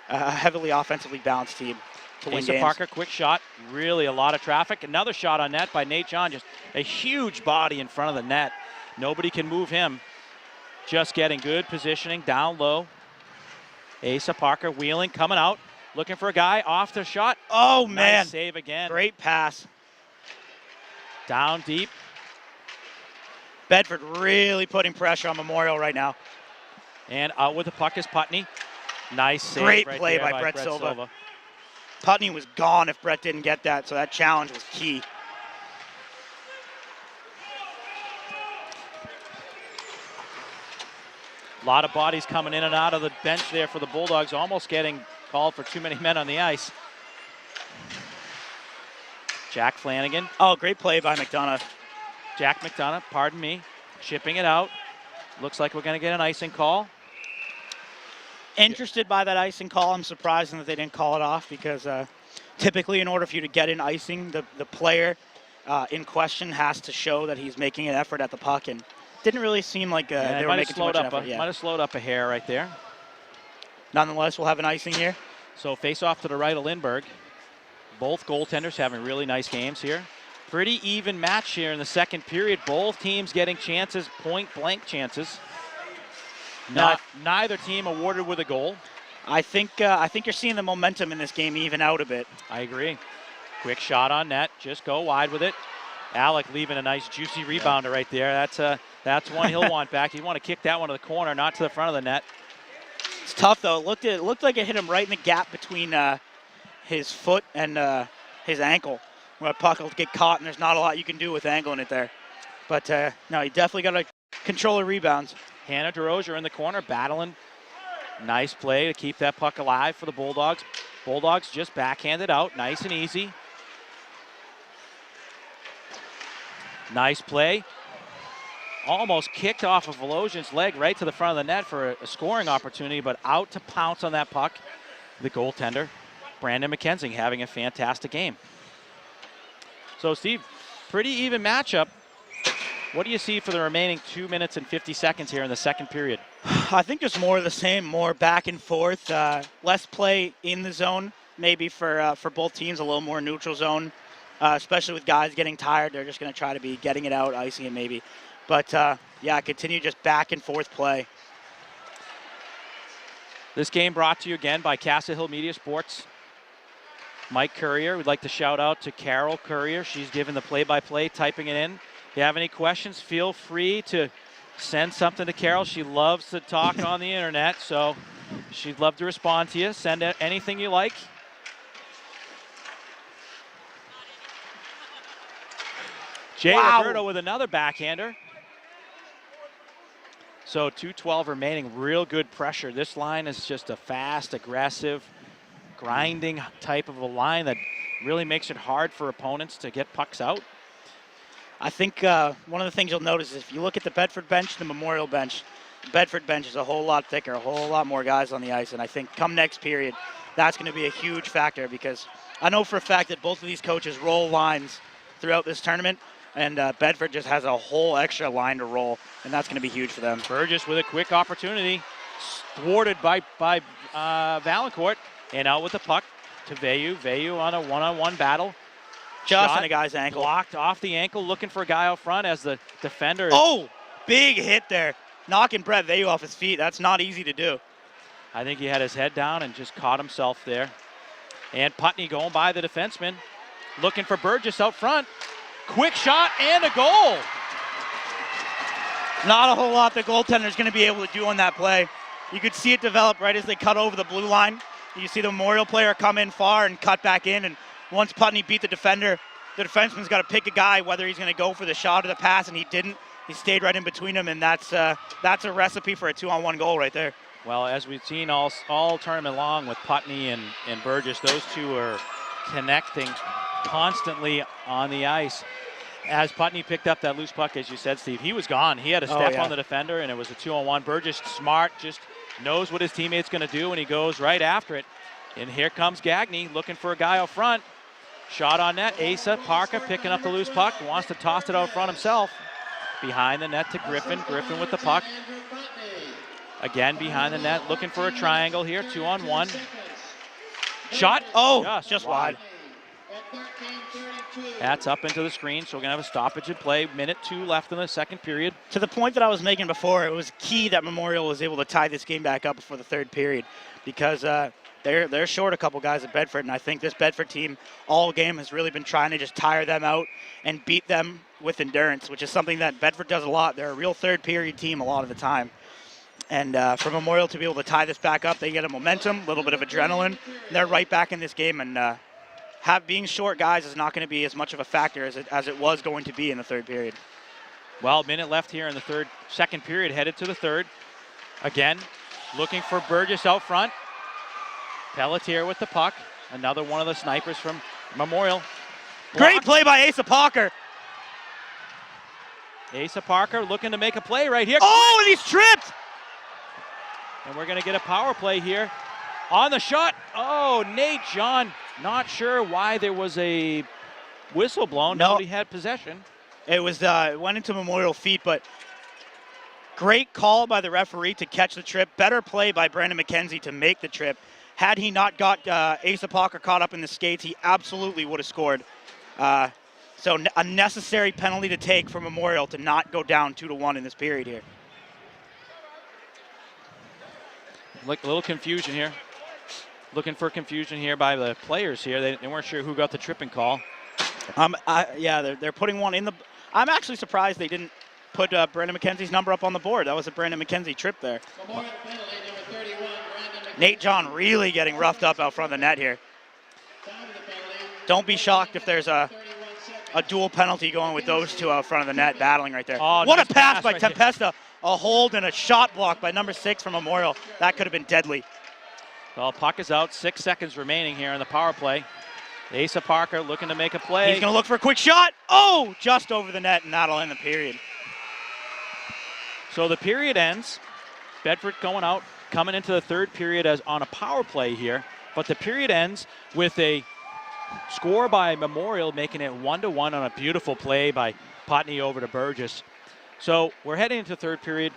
heavily offensively balanced team to win games. Parker, quick shot, really a lot of traffic. Another shot on net by Nate John, just a huge body in front of the net. Nobody can move him. Just getting good positioning down low. Asa Parker wheeling, coming out, looking for a guy off the shot. Oh, man. Nice save again. Great pass. Down deep. Bedford really putting pressure on Memorial right now. And out with the puck is Putney. Nice save. Great right play there by Brett Silva. Putney was gone if Brett didn't get that, so that challenge was key. A lot of bodies coming in and out of the bench there for the Bulldogs, almost getting called for too many men on the ice. Jack Flanagan. Oh, great play by McDonough. Jack McDonough, pardon me, chipping it out. Looks like we're going to get an icing call. Interested by that icing call. I'm surprised that they didn't call it off, because typically in order for you to get an icing, the player in question has to show that he's making an effort at the puck, and didn't really seem like they were making too much effort. Might have slowed up a hair right there. Nonetheless, we'll have an icing here. So face off to the right of Lindbergh. Both goaltenders having really nice games here. Pretty even match here in the second period. Both teams getting chances, point-blank chances. Neither team awarded with a goal. I think you're seeing the momentum in this game even out a bit. I agree. Quick shot on net. Just go wide with it. Alec leaving a nice juicy rebounder right there. That's one he'll want back. He'd want to kick that one to the corner, not to the front of the net. It's tough though. It looked like it hit him right in the gap between his foot and his ankle, where a puck will get caught, and there's not a lot you can do with angling it there. But no, he definitely got to control the rebounds. Hannah DeRozier in the corner, battling. Nice play to keep that puck alive for the Bulldogs. Bulldogs just backhanded out, nice and easy. Nice play. Almost kicked off of Volosian's leg right to the front of the net for a scoring opportunity, but out to pounce on that puck, the goaltender, Brandon McKenzie, having a fantastic game. So, Steve, pretty even matchup. What do you see for the remaining 2 minutes and 50 seconds here in the second period? I think just more of the same, more back and forth, less play in the zone, maybe for both teams, a little more neutral zone, especially with guys getting tired. They're just going to try to be getting it out, icing it maybe. But, yeah, continue just back and forth play. This game brought to you again by Castle Hill Media Sports. Mike Courier, we'd like to shout out to Carol Courier. She's given the play-by-play, typing it in. If you have any questions, feel free to send something to Carol. She loves to talk on the internet, so she'd love to respond to you. Send anything you like. Jay Roberto with another backhander. So 2:12 remaining, real good pressure. This line is just a fast, aggressive, grinding type of a line that really makes it hard for opponents to get pucks out. I think one of the things you'll notice is if you look at the Bedford bench, the Memorial bench, Bedford bench is a whole lot thicker, a whole lot more guys on the ice, and I think come next period, that's going to be a huge factor because I know for a fact that both of these coaches roll lines throughout this tournament, and Bedford just has a whole extra line to roll, and that's going to be huge for them. Burgess with a quick opportunity, thwarted by Valancourt, and out with the puck to Veyu. Veyu on a one-on-one battle. Just Shot on a guy's ankle. Blocked off the ankle, looking for a guy out front as the defender. Oh, big hit there. Knocking Brett Veyu off his feet. That's not easy to do. I think he had his head down and just caught himself there. And Putney going by the defenseman, looking for Burgess out front. Quick shot and a goal. Not a whole lot the goaltender's going to be able to do on that play. You could see it develop right as they cut over the blue line. You see the Memorial player come in far and cut back in, and once Putney beat the defender, the defenseman's got to pick a guy, whether he's going to go for the shot or the pass, and he didn't. He stayed right in between them, and that's a recipe for a 2-on-1 goal right there. Well, as we've seen all tournament long with Putney and Burgess, those two are connecting constantly on the ice. As Putney picked up that loose puck, as you said, Steve, he was gone. He had a step on the defender, and it was a 2-on-1. Burgess, smart, just knows what his teammate's going to do, and he goes right after it. And here comes Gagne looking for a guy out front. Shot on net. Asa Parker picking up the loose puck, wants to toss it out front himself. Behind the net to Griffin. Griffin with the puck. Again behind the net, looking for a triangle here. 2-on-1. Shot. Oh, just wide. That's up into the screen, so we're going to have a stoppage in play. Minute 2 left in the second period. To the point that I was making before, it was key that Memorial was able to tie this game back up before the third period because they're short a couple guys at Bedford, and I think this Bedford team all game has really been trying to just tire them out and beat them with endurance, which is something that Bedford does a lot. They're a real third period team a lot of the time. And for Memorial to be able to tie this back up, they get a momentum, a little bit of adrenaline. They're right back in this game, and being short guys is not going to be as much of a factor as it was going to be in the third period. Well, minute left here in the second period, headed to the third. Again, looking for Burgess out front. Pelletier with the puck. Another one of the snipers from Memorial. Great play by Asa Parker. Asa Parker looking to make a play right here. Oh, and he's tripped. And we're going to get a power play here. On the shot. Oh, Nate John. Not sure why there was a whistle blown. No. Nobody had possession. It was went into Memorial feet, but great call by the referee to catch the trip. Better play by Brandon McKenzie to make the trip. Had he not got Asa Parker caught up in the skates, he absolutely would have scored. So a necessary penalty to take for Memorial to not go down 2-1 in this period here. Like a little confusion here. Looking for confusion here by the players here. They weren't sure who got the tripping call. Yeah, they're putting one in the. I'm actually surprised they didn't put Brandon McKenzie's number up on the board. That was a Brandon McKenzie trip there. Memorial penalty, number 31, Brandon McKenzie. Nate John really getting roughed up out front of the net here. Don't be shocked if there's a dual penalty going with those two out front of the net battling right there. Oh, what nice a pass by right Tempesta. A hold and a shot block by number 6 from Memorial. That could have been deadly. Well, puck is out. 6 seconds remaining here in the power play. Asa Parker looking to make a play. He's going to look for a quick shot. Oh, just over the net, and that'll end the period. So the period ends. Bedford going out, coming into the third period as on a power play here. But the period ends with a score by Memorial, making it 1-1 on a beautiful play by Putney over to Burgess. So we're heading into third period.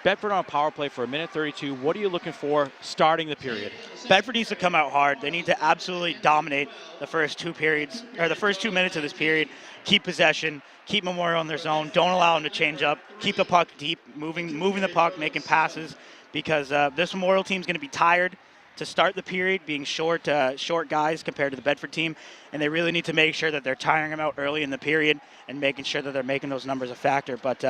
Bedford on a power play for 1:32. What are you looking for starting the period? Bedford needs to come out hard. They need to absolutely dominate the first 2 periods, or the first 2 minutes of this period. Keep possession, keep Memorial in their zone. Don't allow them to change up. Keep the puck deep, moving the puck, making passes, because this Memorial team is going to be tired to start the period, being short guys compared to the Bedford team, and they really need to make sure that they're tiring them out early in the period and making sure that they're making those numbers a factor. But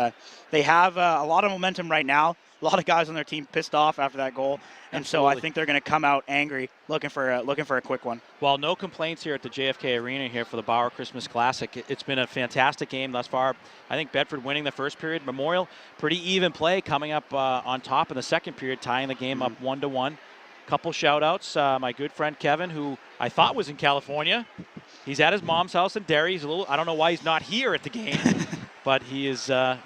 they have a lot of momentum right now. A lot of guys on their team pissed off after that goal, and Absolutely. so I think they're going to come out angry, looking for a quick one. Well, no complaints here at the JFK Arena here for the Bauer Christmas Classic. It's been a fantastic game thus far. I think Bedford winning the first period. Memorial, pretty even play coming up on top in the second period, tying the game up 1-1. Couple shout-outs. My good friend Kevin, who I thought was in California. He's at his mom's house in Derry. I don't know why he's not here at the game, but he's not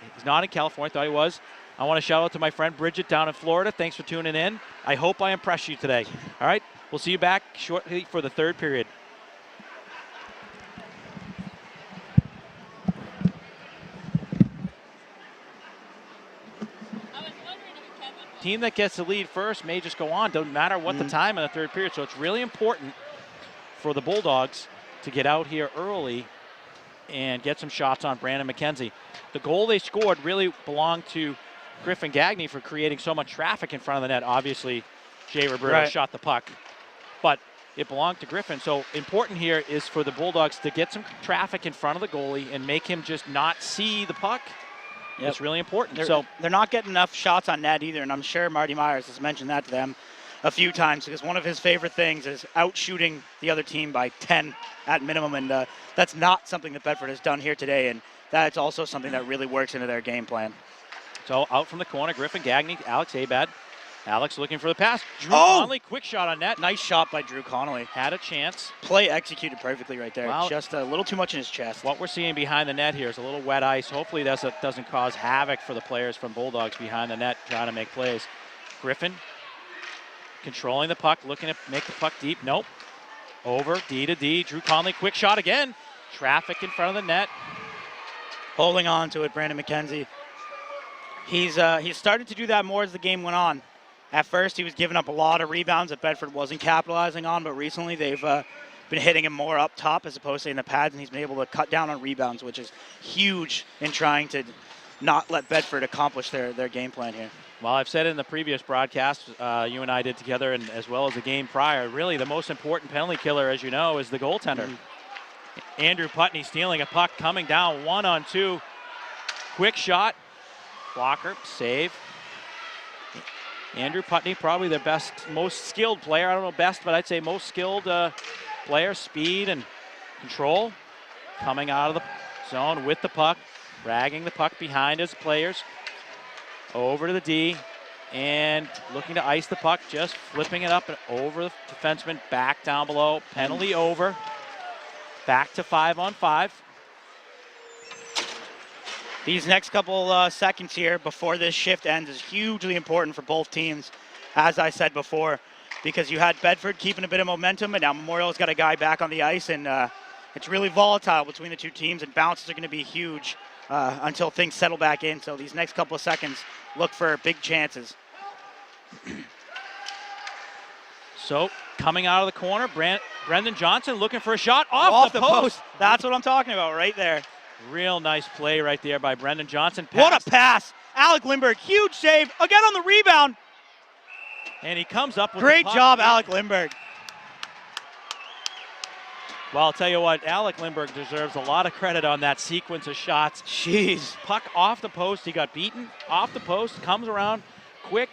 in California. I thought he was. I want to shout out to my friend Bridget down in Florida. Thanks for tuning in. I hope I impress you today. All right, we'll see you back shortly for the third period. Team that gets the lead first may just go on. Doesn't matter what the time in the third period. So it's really important for the Bulldogs to get out here early and get some shots on Brandon McKenzie. The goal they scored really belonged to Griffin Gagne for creating so much traffic in front of the net. Obviously, Jay Roberto shot the puck, but it belonged to Griffin. So important here is for the Bulldogs to get some traffic in front of the goalie and make him just not see the puck. Yep. It's really important. They're not getting enough shots on net either, and I'm sure Marty Myers has mentioned that to them a few times because one of his favorite things is out-shooting the other team by 10 at minimum, and that's not something that Bedford has done here today, and that's also something that really works into their game plan. So out from the corner, Griffin Gagne, Alex Abad. Alex looking for the pass. Drew Connolly, quick shot on net. Nice shot by Drew Connolly. Had a chance. Play executed perfectly right there. Well, just a little too much in his chest. What we're seeing behind the net here is a little wet ice. Hopefully that doesn't cause havoc for the players from Bulldogs behind the net trying to make plays. Griffin controlling the puck, looking to make the puck deep. Nope. Over, D to D. Drew Connolly, quick shot again. Traffic in front of the net. Holding on to it, Brandon McKenzie. He's started to do that more as the game went on. At first, he was giving up a lot of rebounds that Bedford wasn't capitalizing on, but recently they've been hitting him more up top as opposed to in the pads, and he's been able to cut down on rebounds, which is huge in trying to not let Bedford accomplish their game plan here. Well, I've said it in the previous broadcast you and I did together, and as well as the game prior, really the most important penalty killer, as you know, is the goaltender. Andrew Putney stealing a puck, coming down 1-on-2. Quick shot. Blocker, save. Andrew Putney, probably their best, most skilled player. I don't know best, but I'd say most skilled player. Speed and control. Coming out of the zone with the puck. Dragging the puck behind his players. Over to the D. And looking to ice the puck. Just flipping it up and over the defenseman. Back down below. Penalty over. Back to 5-on-5. These next couple seconds here before this shift ends is hugely important for both teams, as I said before, because you had Bedford keeping a bit of momentum, and now Memorial's got a guy back on the ice, and it's really volatile between the two teams, and bounces are going to be huge until things settle back in. So these next couple of seconds, look for big chances. So coming out of the corner, Brendan Johnson looking for a shot off the post. That's what I'm talking about right there. Real nice play right there by Brendan Johnson. What a pass. Alec Lindberg, huge save. Again on the rebound. And he comes up with Great job, Alec Lindberg. Well, I'll tell you what, Alec Lindberg deserves a lot of credit on that sequence of shots. Jeez. Puck off the post. He got beaten off the post. Comes around quick.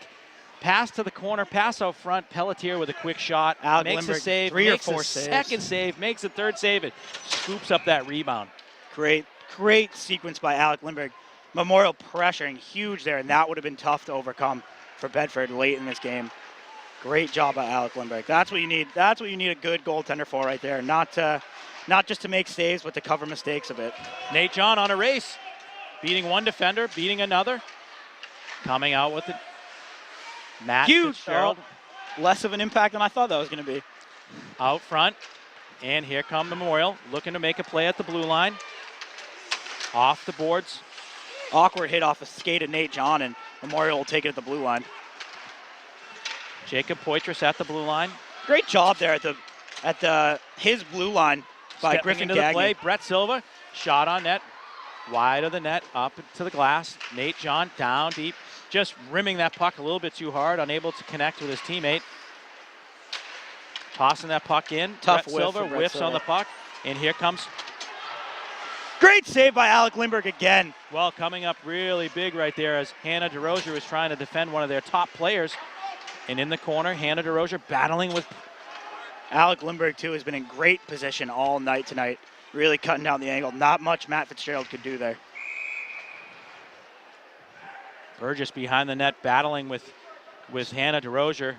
Pass to the corner. Pass out front. Pelletier with a quick shot. Alec makes Lindberg, a save. 3 or makes 4 a saves. second save. Makes a third save. It scoops up that rebound. Great sequence by Alec Lindberg. Memorial pressuring huge there, and that would have been tough to overcome for Bedford late in this game. Great job by Alec Lindberg. That's what you need. That's what you need a good goaltender for right there. Not just to make saves, but to cover mistakes a bit. Nate John on a race. Beating one defender, beating another. Coming out with it. Matt Huge. Fitzgerald. Less of an impact than I thought that was going to be. Out front. And here come Memorial, looking to make a play at the blue line. Off the boards. Awkward hit off a skate of Nate John, and Memorial will take it at the blue line. Jacob Poitras at the blue line. Great job there at his blue line by Stepping Griffin into the Gagne. play. Brett Silva, shot on net, wide of the net, up to the glass. Nate John down deep, just rimming that puck a little bit too hard, unable to connect with his teammate. Tossing that puck in. Tough Brett whiff Silva for Brett whiffs Silva. on the puck, and here comes. Great save by Alec Lindberg again. Well, coming up really big right there as Hannah DeRozier was trying to defend one of their top players. And in the corner, Hannah DeRozier battling with. Alec Lindberg, too, has been in great position all night tonight. Really cutting down the angle. Not much Matt Fitzgerald could do there. Burgess behind the net battling with Hannah DeRozier.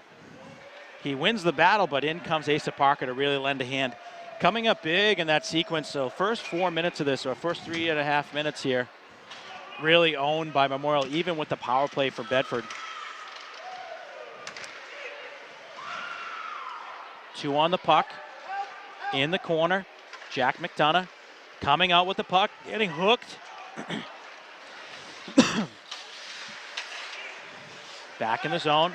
He wins the battle, but in comes Asa Parker to really lend a hand. Coming up big in that sequence, so first 4 minutes of this, or first 3.5 minutes here. really owned by Memorial, even with the power play for Bedford. 2 on the puck. In the corner, Jack McDonough coming out with the puck, getting hooked. Back in the zone.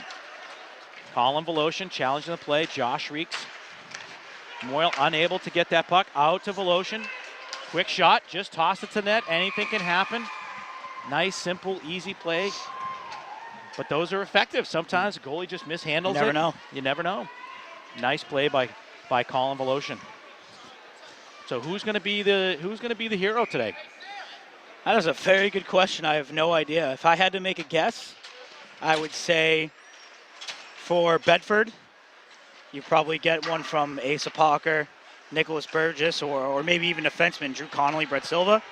Colin Voloshin challenging the play. Josh Reeks. Memorial unable to get that puck out to Voloshin. Quick shot, just toss it to net. Anything can happen. Nice, simple, easy play. But those are effective. Sometimes the goalie just mishandles it. You never know. You never know. Nice play by Colin Voloshin. So who's going to be the hero today? That is a very good question. I have no idea. If I had to make a guess, I would say for Bedford, you probably get one from Asa Parker, Nicholas Burgess, or maybe even defenseman Drew Connolly, Brett Silva.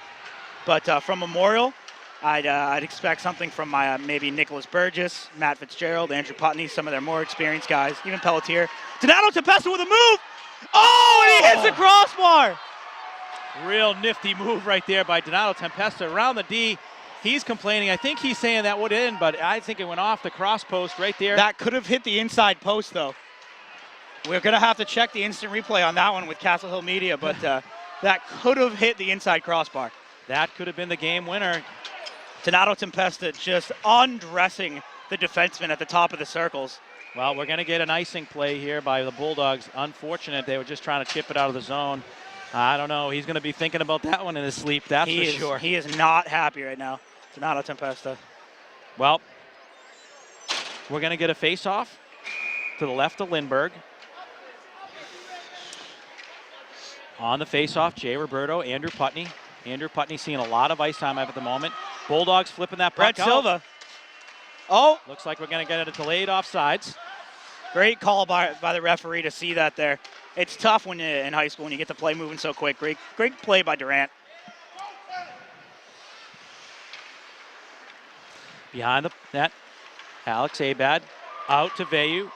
But from Memorial, I'd expect something from maybe Nicholas Burgess, Matt Fitzgerald, Andrew Putney, some of their more experienced guys, even Pelletier. Donato Tempesta with a move! Oh, and he hits the crossbar! Real nifty move right there by Donato Tempesta around the D. He's complaining. I think he's saying that would in, but I think it went off the cross post right there. That could have hit the inside post, though. We're going to have to check the instant replay on that one with Castle Hill Media, but that could have hit the inside crossbar. That could have been the game winner. Donato Tempesta just undressing the defenseman at the top of the circles. Well, we're going to get an icing play here by the Bulldogs. Unfortunate, they were just trying to chip it out of the zone. I don't know. He's going to be thinking about that one in his sleep, that's for sure. He is not happy right now, Donato Tempesta. Well, we're going to get a face-off to the left of Lindbergh. On the face-off, Jay Roberto, Andrew Putney. Andrew Putney seeing a lot of ice time at the moment. Bulldogs flipping that puck Brett out. Silva. Oh. Looks like we're going to get a delayed offsides. Great call by the referee to see that there. It's tough when you're in high school when you get the play moving so quick. Great play by Durant. Behind the net, Alex Abad out to Vayu.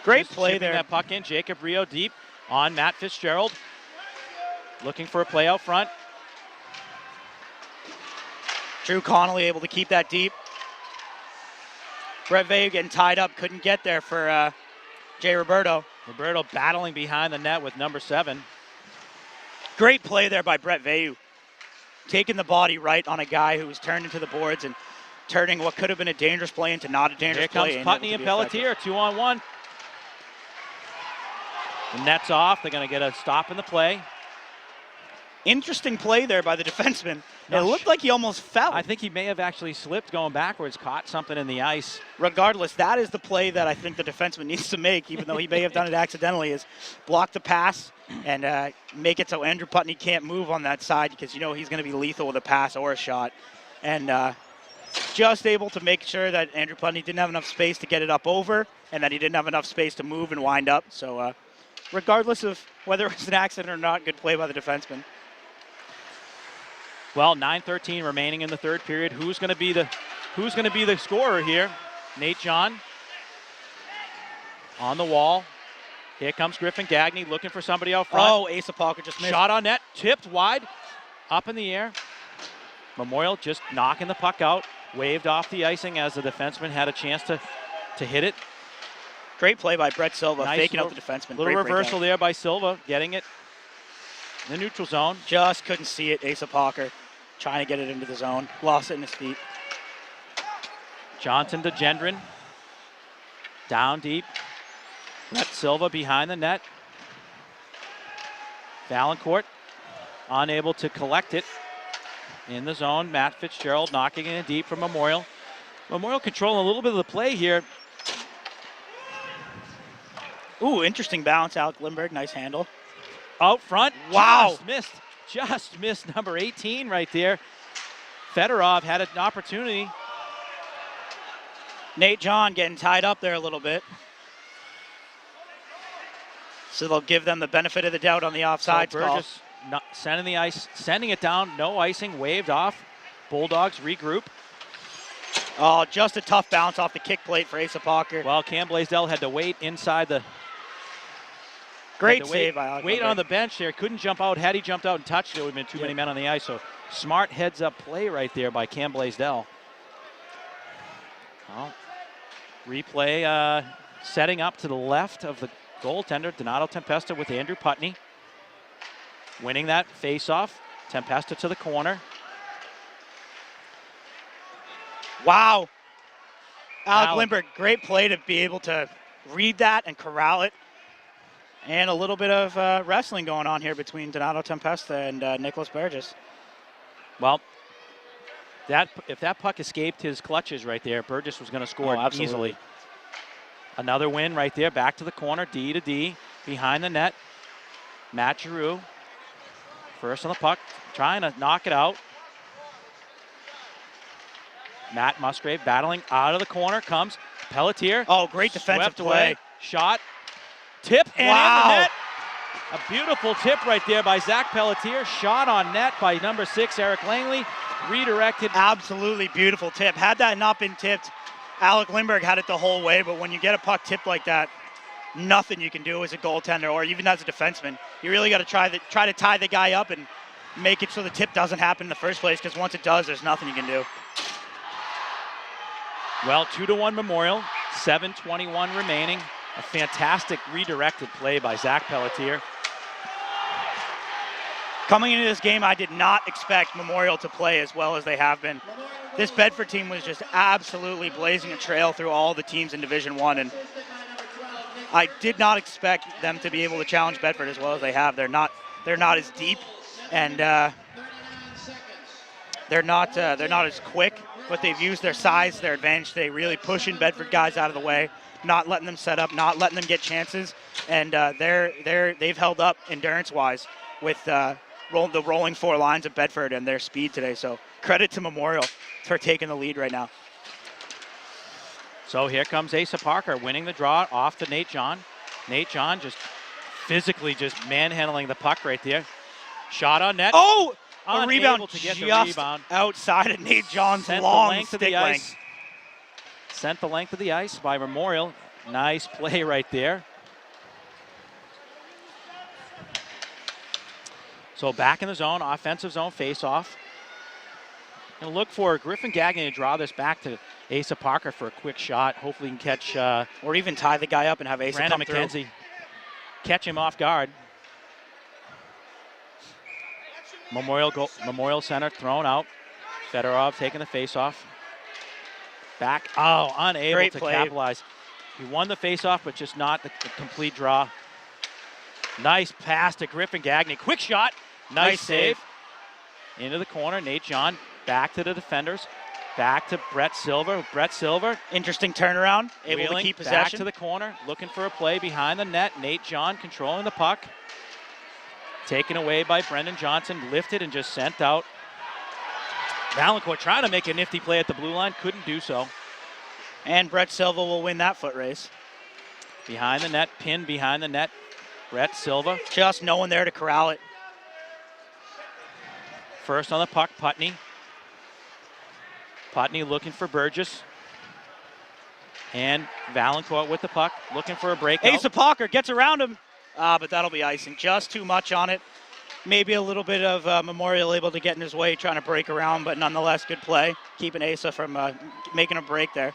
Great Just play chipping there. that puck in. Jacob Rio deep on Matt Fitzgerald. Looking for a play out front. Drew Connolly able to keep that deep. Brett Vayu getting tied up. Couldn't get there for Jay Roberto. Roberto battling behind the net with number 7. Great play there by Brett Vayu. Taking the body right on a guy who was turned into the boards and turning what could have been a dangerous play into not a dangerous play. Here comes Putney and Pelletier, 2-on-1. The net's off. They're going to get a stop in the play. Interesting play there by the defenseman. It looked like he almost fell. I think he may have actually slipped going backwards, caught something in the ice. Regardless, that is the play that I think the defenseman needs to make, even though he may have done it accidentally, is block the pass and make it so Andrew Putney can't move on that side because you know he's going to be lethal with a pass or a shot. And just able to make sure that Andrew Putney didn't have enough space to get it up over and that he didn't have enough space to move and wind up. So regardless of whether it was an accident or not, good play by the defenseman. Well, 9:13 remaining in the third period. Who's going to be the scorer here? Nate John on the wall. Here comes Griffin Gagne looking for somebody out front. Oh, Asa Parker just missed. Shot on net, tipped wide, up in the air. Memorial just knocking the puck out, waved off the icing as the defenseman had a chance to hit it. Great play by Brett Silva, Nice faking out the defenseman. Little Great reversal breakdown. there by Silva, getting it in the neutral zone. Just couldn't see it. Asa Parker trying to get it into the zone. Lost it in his feet. Johnson to Gendron. Down deep. Brett Silva behind the net. Valancourt unable to collect it in the zone. Matt Fitzgerald knocking it in deep from Memorial. Memorial controlling a little bit of the play here. Ooh, interesting bounce. Alec Lindbergh, nice handle. Out front. Wow. Just missed number 18 right there. Fedorov had an opportunity. Nate John getting tied up there a little bit. So they'll give them the benefit of the doubt on the offside call. Burgess sending it down, no icing, waved off. Bulldogs regroup. Oh, just a tough bounce off the kick plate for Asa Parker. Well, Cam Blaisdell had to wait inside the... Great save by Alec Wait Lindbergh. on the bench there. Couldn't jump out. Had he jumped out and touched it, would have been too many men on the ice. So Smart heads-up play right there by Cam Blaisdell. Well, replay setting up to the left of the goaltender, Donato Tempesta with Andrew Putney. Winning that face-off. Tempesta to the corner. Wow. Alec Lindbergh, great play to be able to read that and corral it. And a little bit of wrestling going on here between Donato Tempesta and Nicholas Burgess. Well, if that puck escaped his clutches right there, Burgess was going to score easily. Another win right there, back to the corner, D to D, behind the net. Matt Giroux, first on the puck, trying to knock it out. Matt Musgrave battling out of the corner, comes Pelletier. Oh, great defensive play. Shot, tip, and in the net. A beautiful tip right there by Zach Pelletier. Shot on net by number 6, Eric Langley. Redirected. Absolutely beautiful tip. Had that not been tipped, Alec Lindbergh had it the whole way, but when you get a puck tipped like that, nothing you can do as a goaltender or even as a defenseman. You really got to try to tie the guy up and make it so the tip doesn't happen in the first place, because once it does, there's nothing you can do. Well, 2-1 Memorial, 7:21 remaining. A fantastic redirected play by Zach Pelletier. Coming into this game, I did not expect Memorial to play as well as they have been. This Bedford team was just absolutely blazing a trail through all the teams in Division I, and I did not expect them to be able to challenge Bedford as well as they have. They're not as deep, and they're not as quick, but they've used their size to their advantage. They really pushing Bedford guys out of the way, not letting them set up, not letting them get chances, and they've held up endurance-wise with the rolling 4 lines of Bedford and their speed today. So credit to Memorial for taking the lead right now. So here comes Asa Parker winning the draw off to Nate John. Nate John just physically just manhandling the puck right there. Shot on net. Oh! A Unable rebound to get just the rebound. outside of Nate John's Sent long the length stick of the length. ice. Sent the length of the ice by Memorial. Nice play right there. So back in the zone, offensive zone face-off. Going to look for Griffin Gagnon to draw this back to Asa Parker for a quick shot. Hopefully he can catch or even tie the guy up and have Asa Brandon come McKenzie. Catch him off guard. Memorial Center thrown out. Fedorov taking the face-off. Back, unable Great to play. capitalize. He won the face-off, but just not the complete draw. Nice pass to Griffin Gagnon. Quick shot. Nice save. Into the corner. Nate John back to the defenders. Back to Brett Silver. Brett Silver. Interesting turnaround. Able Wheeling to keep back possession. to the corner. Looking for a play behind the net. Nate John controlling the puck. Taken away by Brendan Johnson. Lifted and just sent out. Valancourt trying to make a nifty play at the blue line. Couldn't do so. And Brett Silva will win that foot race. Behind the net. Pinned behind the net. Brett Silva. Just no one there to corral it. First on the puck, Putney. Putney looking for Burgess. And Valancourt with the puck, looking for a breakout. Asa Parker gets around him, but that'll be icing. Just too much on it. Maybe a little bit of Memorial able to get in his way, trying to break around, but nonetheless, good play. Keeping Asa from making a break there.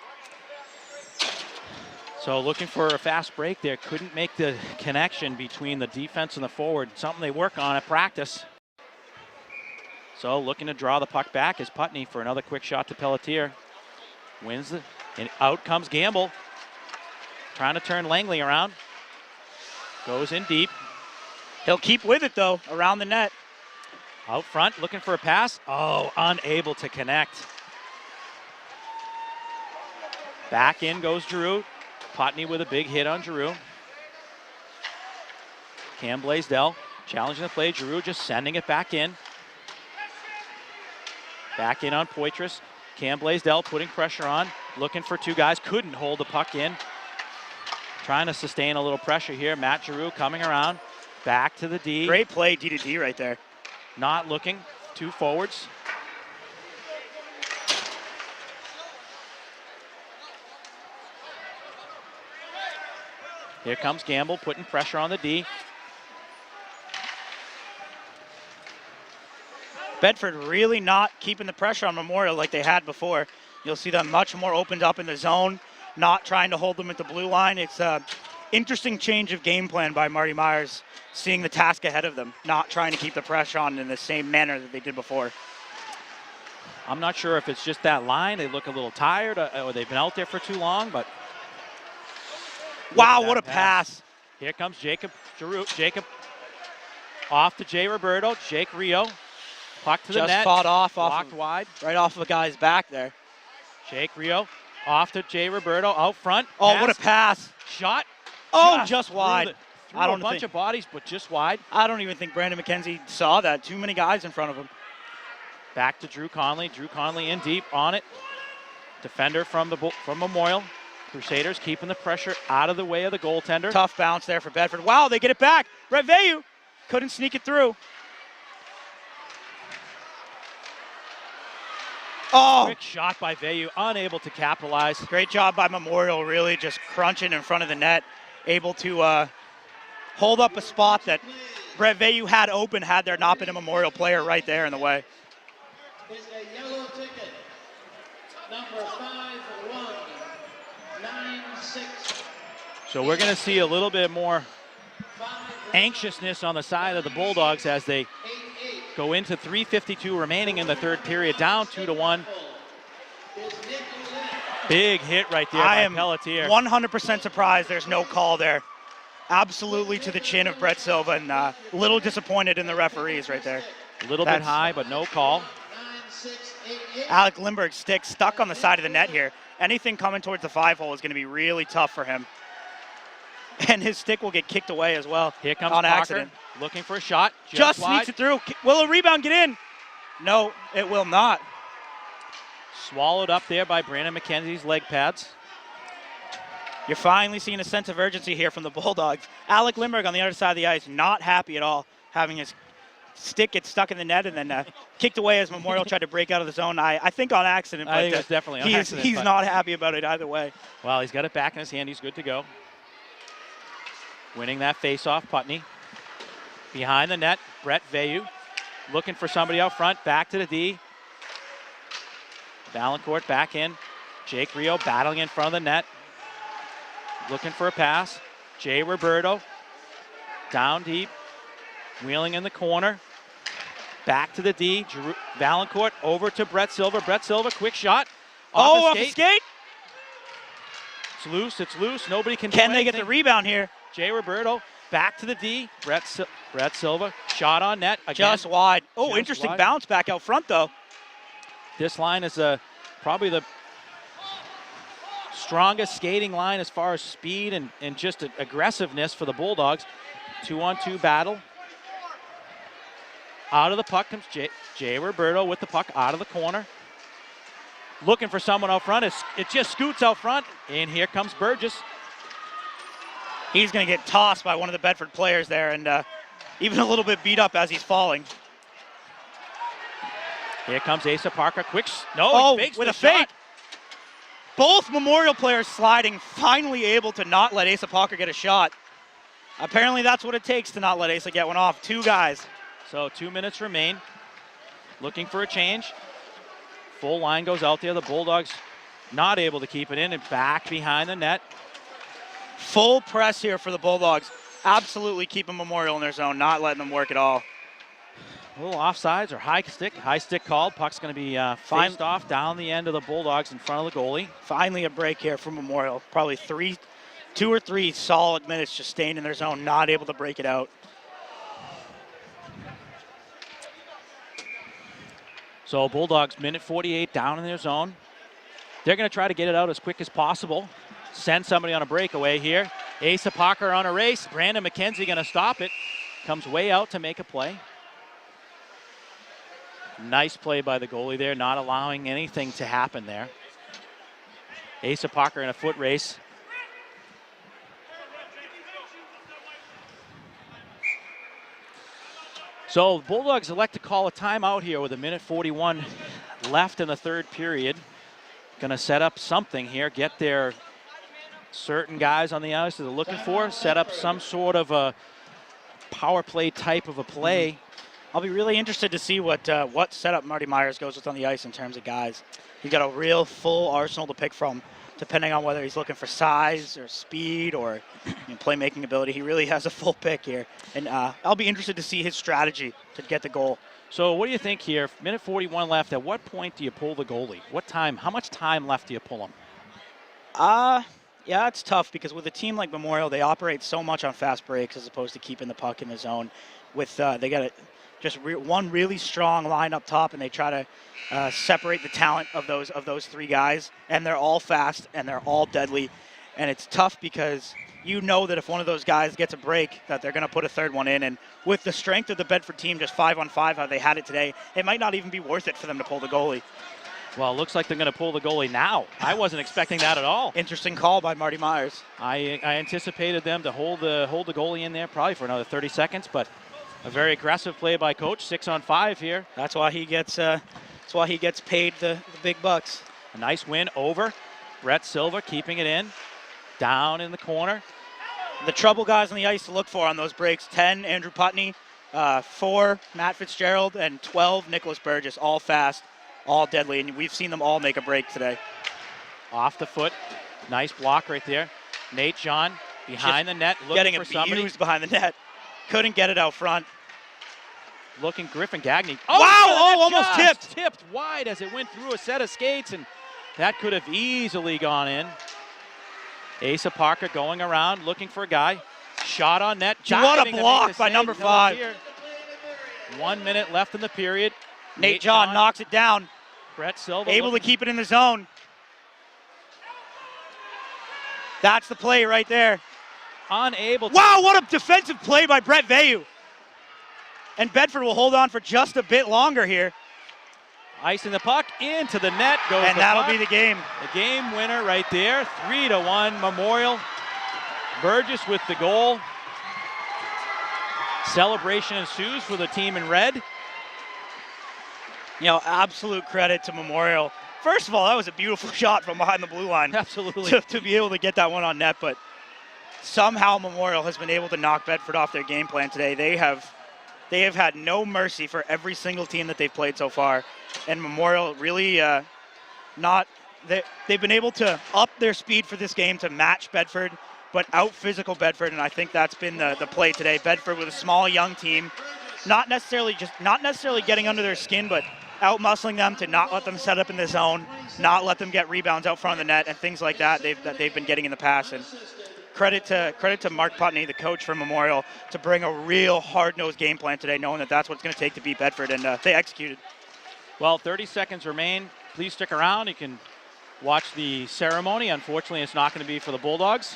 So looking for a fast break there. Couldn't make the connection between the defense and the forward. Something they work on at practice. So looking to draw the puck back is Putney for another quick shot to Pelletier. Wins it, and out comes Gamble. Trying to turn Langley around. Goes in deep. He'll keep with it, though, around the net. Out front, looking for a pass. Oh, unable to connect. Back in goes Giroux. Putney with a big hit on Giroux. Cam Blaisdell challenging the play. Giroux just sending it back in. Back in on Poitras. Cam Blaisdell putting pressure on. Looking for 2 guys. Couldn't hold the puck in. Trying to sustain a little pressure here. Matt Giroux coming around. Back to the D. Great play, D to D right there. Not looking. 2 forwards. Here comes Gamble putting pressure on the D. Bedford really not keeping the pressure on Memorial like they had before. You'll see them much more opened up in the zone, not trying to hold them at the blue line. It's an interesting change of game plan by Marty Myers, seeing the task ahead of them, not trying to keep the pressure on in the same manner that they did before. I'm not sure if it's just that line. They look a little tired or they've been out there for too long, but wow, what a pass. Here comes Jacob Giroux. Jacob off to Jay Roberto. Jake Rio. Puck to the net. Just fought off blocked wide. Right off of a guy's back there. Jake Rio off to Jay Roberto out front. Oh, pass. what a pass. Shot. Oh, just wide. Through a bunch of bodies, but just wide. I don't even think Brandon McKenzie saw that. Too many guys in front of him. Back to Drew Conley. Drew Conley in deep on it. Defender from Memorial. Crusaders keeping the pressure out of the way of the goaltender. Tough bounce there for Bedford. Wow, they get it back. Brett Veyu couldn't sneak it through. Oh! Quick shot by Veyu, unable to capitalize. Great job by Memorial, really just crunching in front of the net. Able to hold up a spot that Brett Veyu had open had there not been a Memorial player right there in the way. Is a yellow ticket, number 5196. So we're going to see a little bit more anxiousness on the side of the Bulldogs as they go into 3:52 remaining in the third period, down 2-1. Big hit right there by Pelletier. 100% surprised there's no call there. Absolutely to the chin of Brett Silva, and a little disappointed in the referees right there. A little bit high, but no call. Alec Lindbergh's stick stuck on the side of the net here. Anything coming towards the 5-hole is going to be really tough for him. And his stick will get kicked away as well. Here comes on Parker, accident. looking for a shot. Just wide. sneaks it through. Will a rebound get in? No, it will not. Swallowed up there by Brandon McKenzie's leg pads. You're finally seeing a sense of urgency here from the Bulldogs. Alec Lindbergh on the other side of the ice, not happy at all, having his stick get stuck in the net and then kicked away as Memorial tried to break out of the zone. I think on accident, but I think it was definitely on accident. He's not happy about it either way. Well, he's got it back in his hand. He's good to go. Winning that faceoff, Putney. Behind the net, Brett Veyu looking for somebody out front. Back to the D. Valancourt back in. Jake Rio battling in front of the net. Looking for a pass. Jay Roberto down deep. Wheeling in the corner. Back to the D. Valancourt over to Brett Silva. Brett Silva, quick shot. Off the skate. It's loose. It's loose. Nobody can. Can they get the rebound here? Jay Roberto back to the D. Brett Silva shot on net again. Just wide. Oh, Just interesting wide. bounce back out front though. This line is probably the strongest skating line as far as speed and just aggressiveness for the Bulldogs. 2-on-2 battle. Out of the puck comes Jay Roberto with the puck out of the corner. Looking for someone out front. It just scoots out front, and here comes Burgess. He's going to get tossed by one of the Bedford players there, and even a little bit beat up as he's falling. Here comes Asa Parker. Quick. No, he fakes with the a fake. shot. Both Memorial players sliding, finally able to not let Asa Parker get a shot. Apparently that's what it takes to not let Asa get one off. Two guys. So 2 minutes remain. Looking for a change. Full line goes out there. The Bulldogs not able to keep it in and back behind the net. Full press here for the Bulldogs. Absolutely keeping Memorial in their zone, not letting them work at all. A little offsides or high stick called. Puck's going to be faced off down the end of the Bulldogs in front of the goalie. Finally a break here for Memorial. Probably 2 or 3 solid minutes just staying in their zone, not able to break it out. So Bulldogs, minute 48 down in their zone. They're going to try to get it out as quick as possible. Send somebody on a breakaway here. Asa Parker on a race. Brandon McKenzie going to stop it. Comes way out to make a play. Nice play by the goalie there, not allowing anything to happen there. Asa Parker in a foot race. So the Bulldogs elect to call a timeout here with a minute 41 left in the third period. Going to set up something here, get their certain guys on the ice that they're looking for, set up some sort of a power play type of a play. I'll be really interested to see what setup Marty Myers goes with on the ice in terms of guys. He's got a real full arsenal to pick from, depending on whether he's looking for size or speed or playmaking ability. He really has a full pick here. And I'll be interested to see his strategy to get the goal. So what do you think here? Minute 41 left. At what point do you pull the goalie? What time? How much time left do you pull him? Yeah, it's tough because with a team like Memorial, they operate so much on fast breaks as opposed to keeping the puck in the zone. With they got one really strong line up top, and they try to separate the talent of those three guys, and they're all fast and they're all deadly, and it's tough because you know that if one of those guys gets a break, that they're going to put a third one in, and with the strength of the Bedford team, just 5-on-5, how they had it today, it might not even be worth it for them to pull the goalie. Well, it looks like they're going to pull the goalie now. I wasn't expecting that at all. Interesting call by Marty Myers. I anticipated them to hold the goalie in there probably for another 30 seconds, but a very aggressive play by Coach. 6-on-5 here. That's why he gets paid the big bucks. A nice win over Brett Silva, keeping it in. Down in the corner. The trouble guys on the ice to look for on those breaks: 10, Andrew Putney, 4, Matt Fitzgerald, and 12, Nicholas Burgess. All fast, all deadly, and we've seen them all make a break today. Off the foot. Nice block right there. Nate John behind the net, looking for somebody. Getting abused behind the net. Couldn't get it out front. Looking Griffin Gagné. Oh, wow! Almost tipped. Tipped wide as it went through a set of skates, and that could have easily gone in. Asa Parker going around, looking for a guy. Shot on net. What a block by number 5. 1 minute left in the period. Nate John knocks it down. Brett Silva able to keep it in the zone. That's the play right there. Unable to. Wow, what a defensive play by Brett Vayu. And Bedford will hold on for just a bit longer here. Icing the puck into the net goes. And that'll be the game. The game winner right there. 3-1 Memorial. Burgess with the goal. Celebration ensues for the team in red. Absolute credit to Memorial. First of all, that was a beautiful shot from behind the blue line. Absolutely. To be able to get that one on net, but somehow Memorial has been able to knock Bedford off their game plan today. They have had no mercy for every single team that they've played so far, and Memorial really they've been able to up their speed for this game to match Bedford, but out physical Bedford, and I think that's been the play today. Bedford with a small young team, not necessarily getting under their skin, but out muscling them to not let them set up in the zone, not let them get rebounds out front of the net, and things like that they've been getting in the past. And credit to Mark Putney, the coach for Memorial, to bring a real hard-nosed game plan today, knowing that that's what it's going to take to beat Bedford, and they executed. Well, 30 seconds remain. Please stick around. You can watch the ceremony. Unfortunately, it's not going to be for the Bulldogs.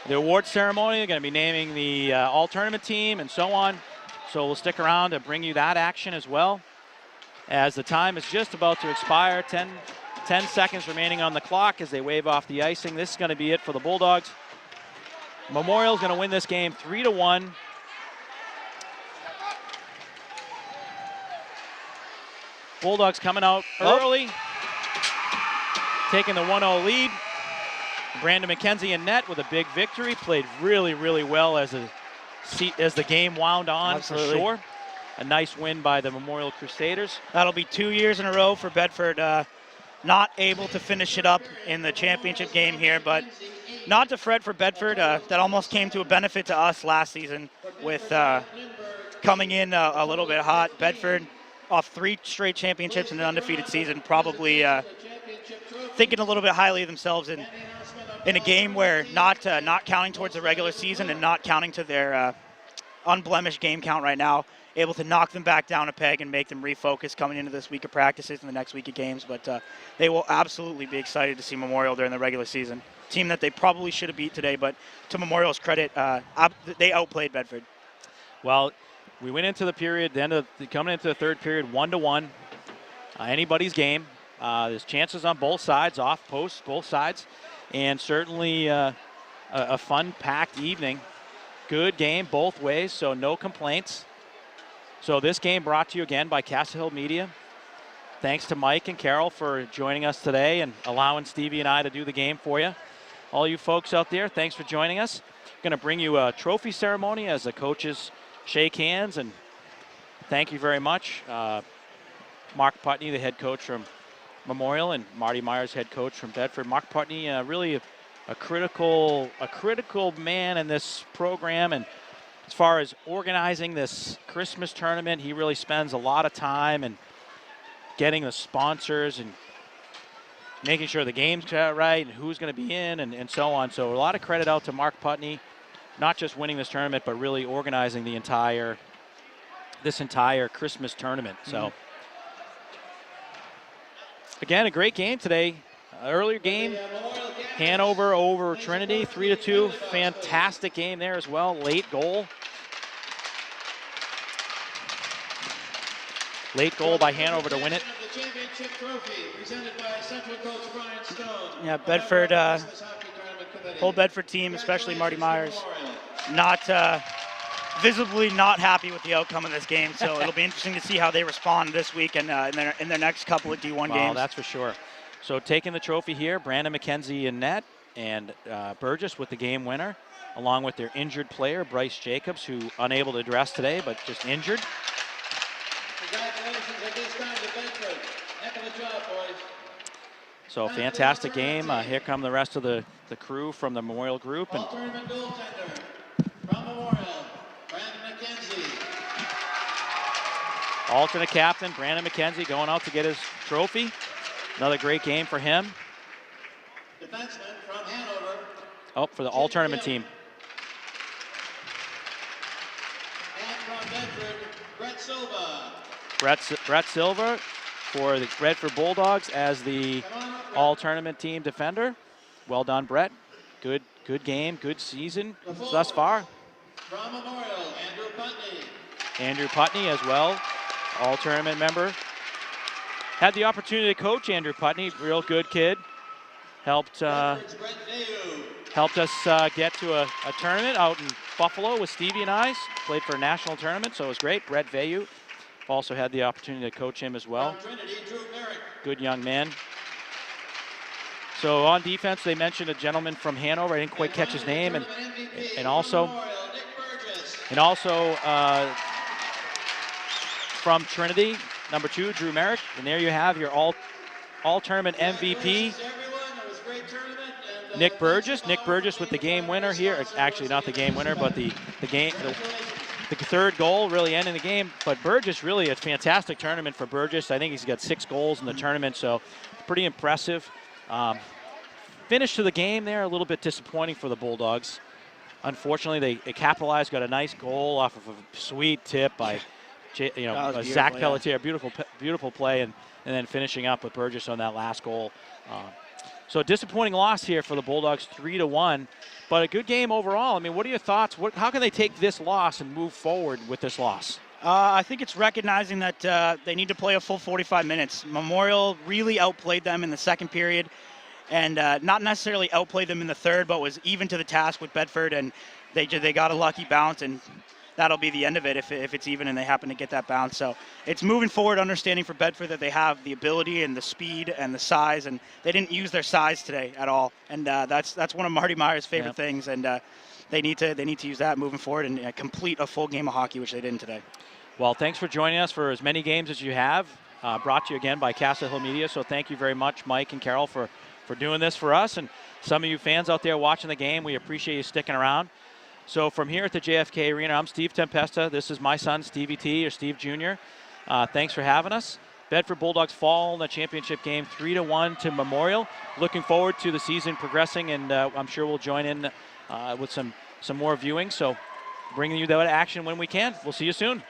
The award ceremony, they're going to be naming the all-tournament team and so on. So we'll stick around to bring you that action as well. As the time is just about to expire, 10 seconds remaining on the clock as they wave off the icing. This is going to be it for the Bulldogs. Memorial's going to win this game 3-1. Bulldogs coming out early, taking the 1-0 lead. Brandon McKenzie in net with a big victory. Played really, really well as the game wound on. Absolutely. For sure. A nice win by the Memorial Crusaders. That'll be 2 years in a row for Bedford. Not able to finish it up in the championship game here, but not to fret for Bedford. That almost came to a benefit to us last season with coming in a little bit hot. Bedford off 3 straight championships in an undefeated season, probably thinking a little bit highly of themselves in a game where not counting towards the regular season and not counting to their unblemished game count right now, able to knock them back down a peg and make them refocus coming into this week of practices and the next week of games. But they will absolutely be excited to see Memorial during the regular season. Team that they probably should have beat today, but to Memorial's credit, they outplayed Bedford. Well, we went into the period, coming into the third period, 1-1. Anybody's game. There's chances on both sides, off posts, both sides, and certainly a fun, packed evening. Good game both ways, so no complaints. So this game brought to you again by Castle Hill Media. Thanks to Mike and Carol for joining us today and allowing Stevie and I to do the game for you. All you folks out there, thanks for joining us. Going to bring you a trophy ceremony as the coaches shake hands and thank you very much. Mark Putney, the head coach from Memorial, and Marty Myers, head coach from Bedford. Mark Putney, really a critical man in this program, and as far as organizing this Christmas tournament, he really spends a lot of time and getting the sponsors and making sure the game's right and who's going to be in and so on. So a lot of credit out to Mark Putney, not just winning this tournament, but really organizing this entire Christmas tournament. So again, a great game today. Earlier game, Hanover over Trinity, 3-2. Fantastic game there as well. Late goal. Late goal by Hanover to win it. Yeah, Bedford, whole Bedford team, especially Marty Myers, not visibly not happy with the outcome of this game. So it'll be interesting to see how they respond this week and in their next couple of D1 games. That's for sure. So taking the trophy here, Brandon McKenzie in net, and Burgess with the game winner, along with their injured player, Bryce Jacobs, who unable to dress today, but just injured. Congratulations at this time to Bedford. Heck of a job, boys. So fantastic game. Here come the rest of the crew from the Memorial group. And All-tournament goaltender from Memorial, Brandon McKenzie. Alternate captain, Brandon McKenzie, going out to get his trophy. Another great game for him. Defenseman from Hanover. Oh, for the all-tournament team. And from Bedford, Brett Silva. Brett Silva for the Bedford Bulldogs as the all-tournament team defender. Well done, Brett. Good game, good season thus far. From Memorial, Andrew Putney. Andrew Putney as well, all-tournament member. Had the opportunity to coach Andrew Putney, real good kid. Helped Bedford's Brett Vayu. helped us get to a tournament out in Buffalo with Stevie and I. Played for a national tournament, so it was great. Brett Vayu. Also had the opportunity to coach him as well. From Trinity, Drew Merrick. Good young man. So on defense, they mentioned a gentleman from Hanover. I didn't quite catch his name, and also from Trinity, number 2, Drew Merrick. And there you have your all-tournament MVP, Nick Burgess. Nick Burgess with the game winner here. Actually, not the game winner, but the third goal really ending the game. But Burgess, really a fantastic tournament for Burgess. I think he's got 6 goals in the tournament, so pretty impressive. Finish to the game there, a little bit disappointing for the Bulldogs. Unfortunately, they capitalized, got a nice goal off of a sweet tip by Zach Pelletier. Beautiful play, and then finishing up with Burgess on that last goal. So a disappointing loss here for the Bulldogs, 3-1, but a good game overall. I mean, what are your thoughts? How can they take this loss and move forward with this loss? I think it's recognizing that they need to play a full 45 minutes. Memorial really outplayed them in the second period, and not necessarily outplayed them in the third, but was even to the task with Bedford, and they got a lucky bounce, and that'll be the end of it if it's even and they happen to get that bounce. So it's moving forward, understanding for Bedford that they have the ability and the speed and the size, and they didn't use their size today at all. And that's one of Marty Myers' favorite things, and they need to use that moving forward and complete a full game of hockey, which they didn't today. Well, thanks for joining us for as many games as you have. Brought to you again by Castle Hill Media. So thank you very much, Mike and Carol, for doing this for us. And some of you fans out there watching the game, we appreciate you sticking around. So from here at the JFK Arena, I'm Steve Tempesta. This is my son, Stevie T, or Steve Jr. Thanks for having us. Bedford Bulldogs fall in the championship game 3-1 to Memorial. Looking forward to the season progressing, and I'm sure we'll join in with some more viewing. So bringing you that action when we can. We'll see you soon.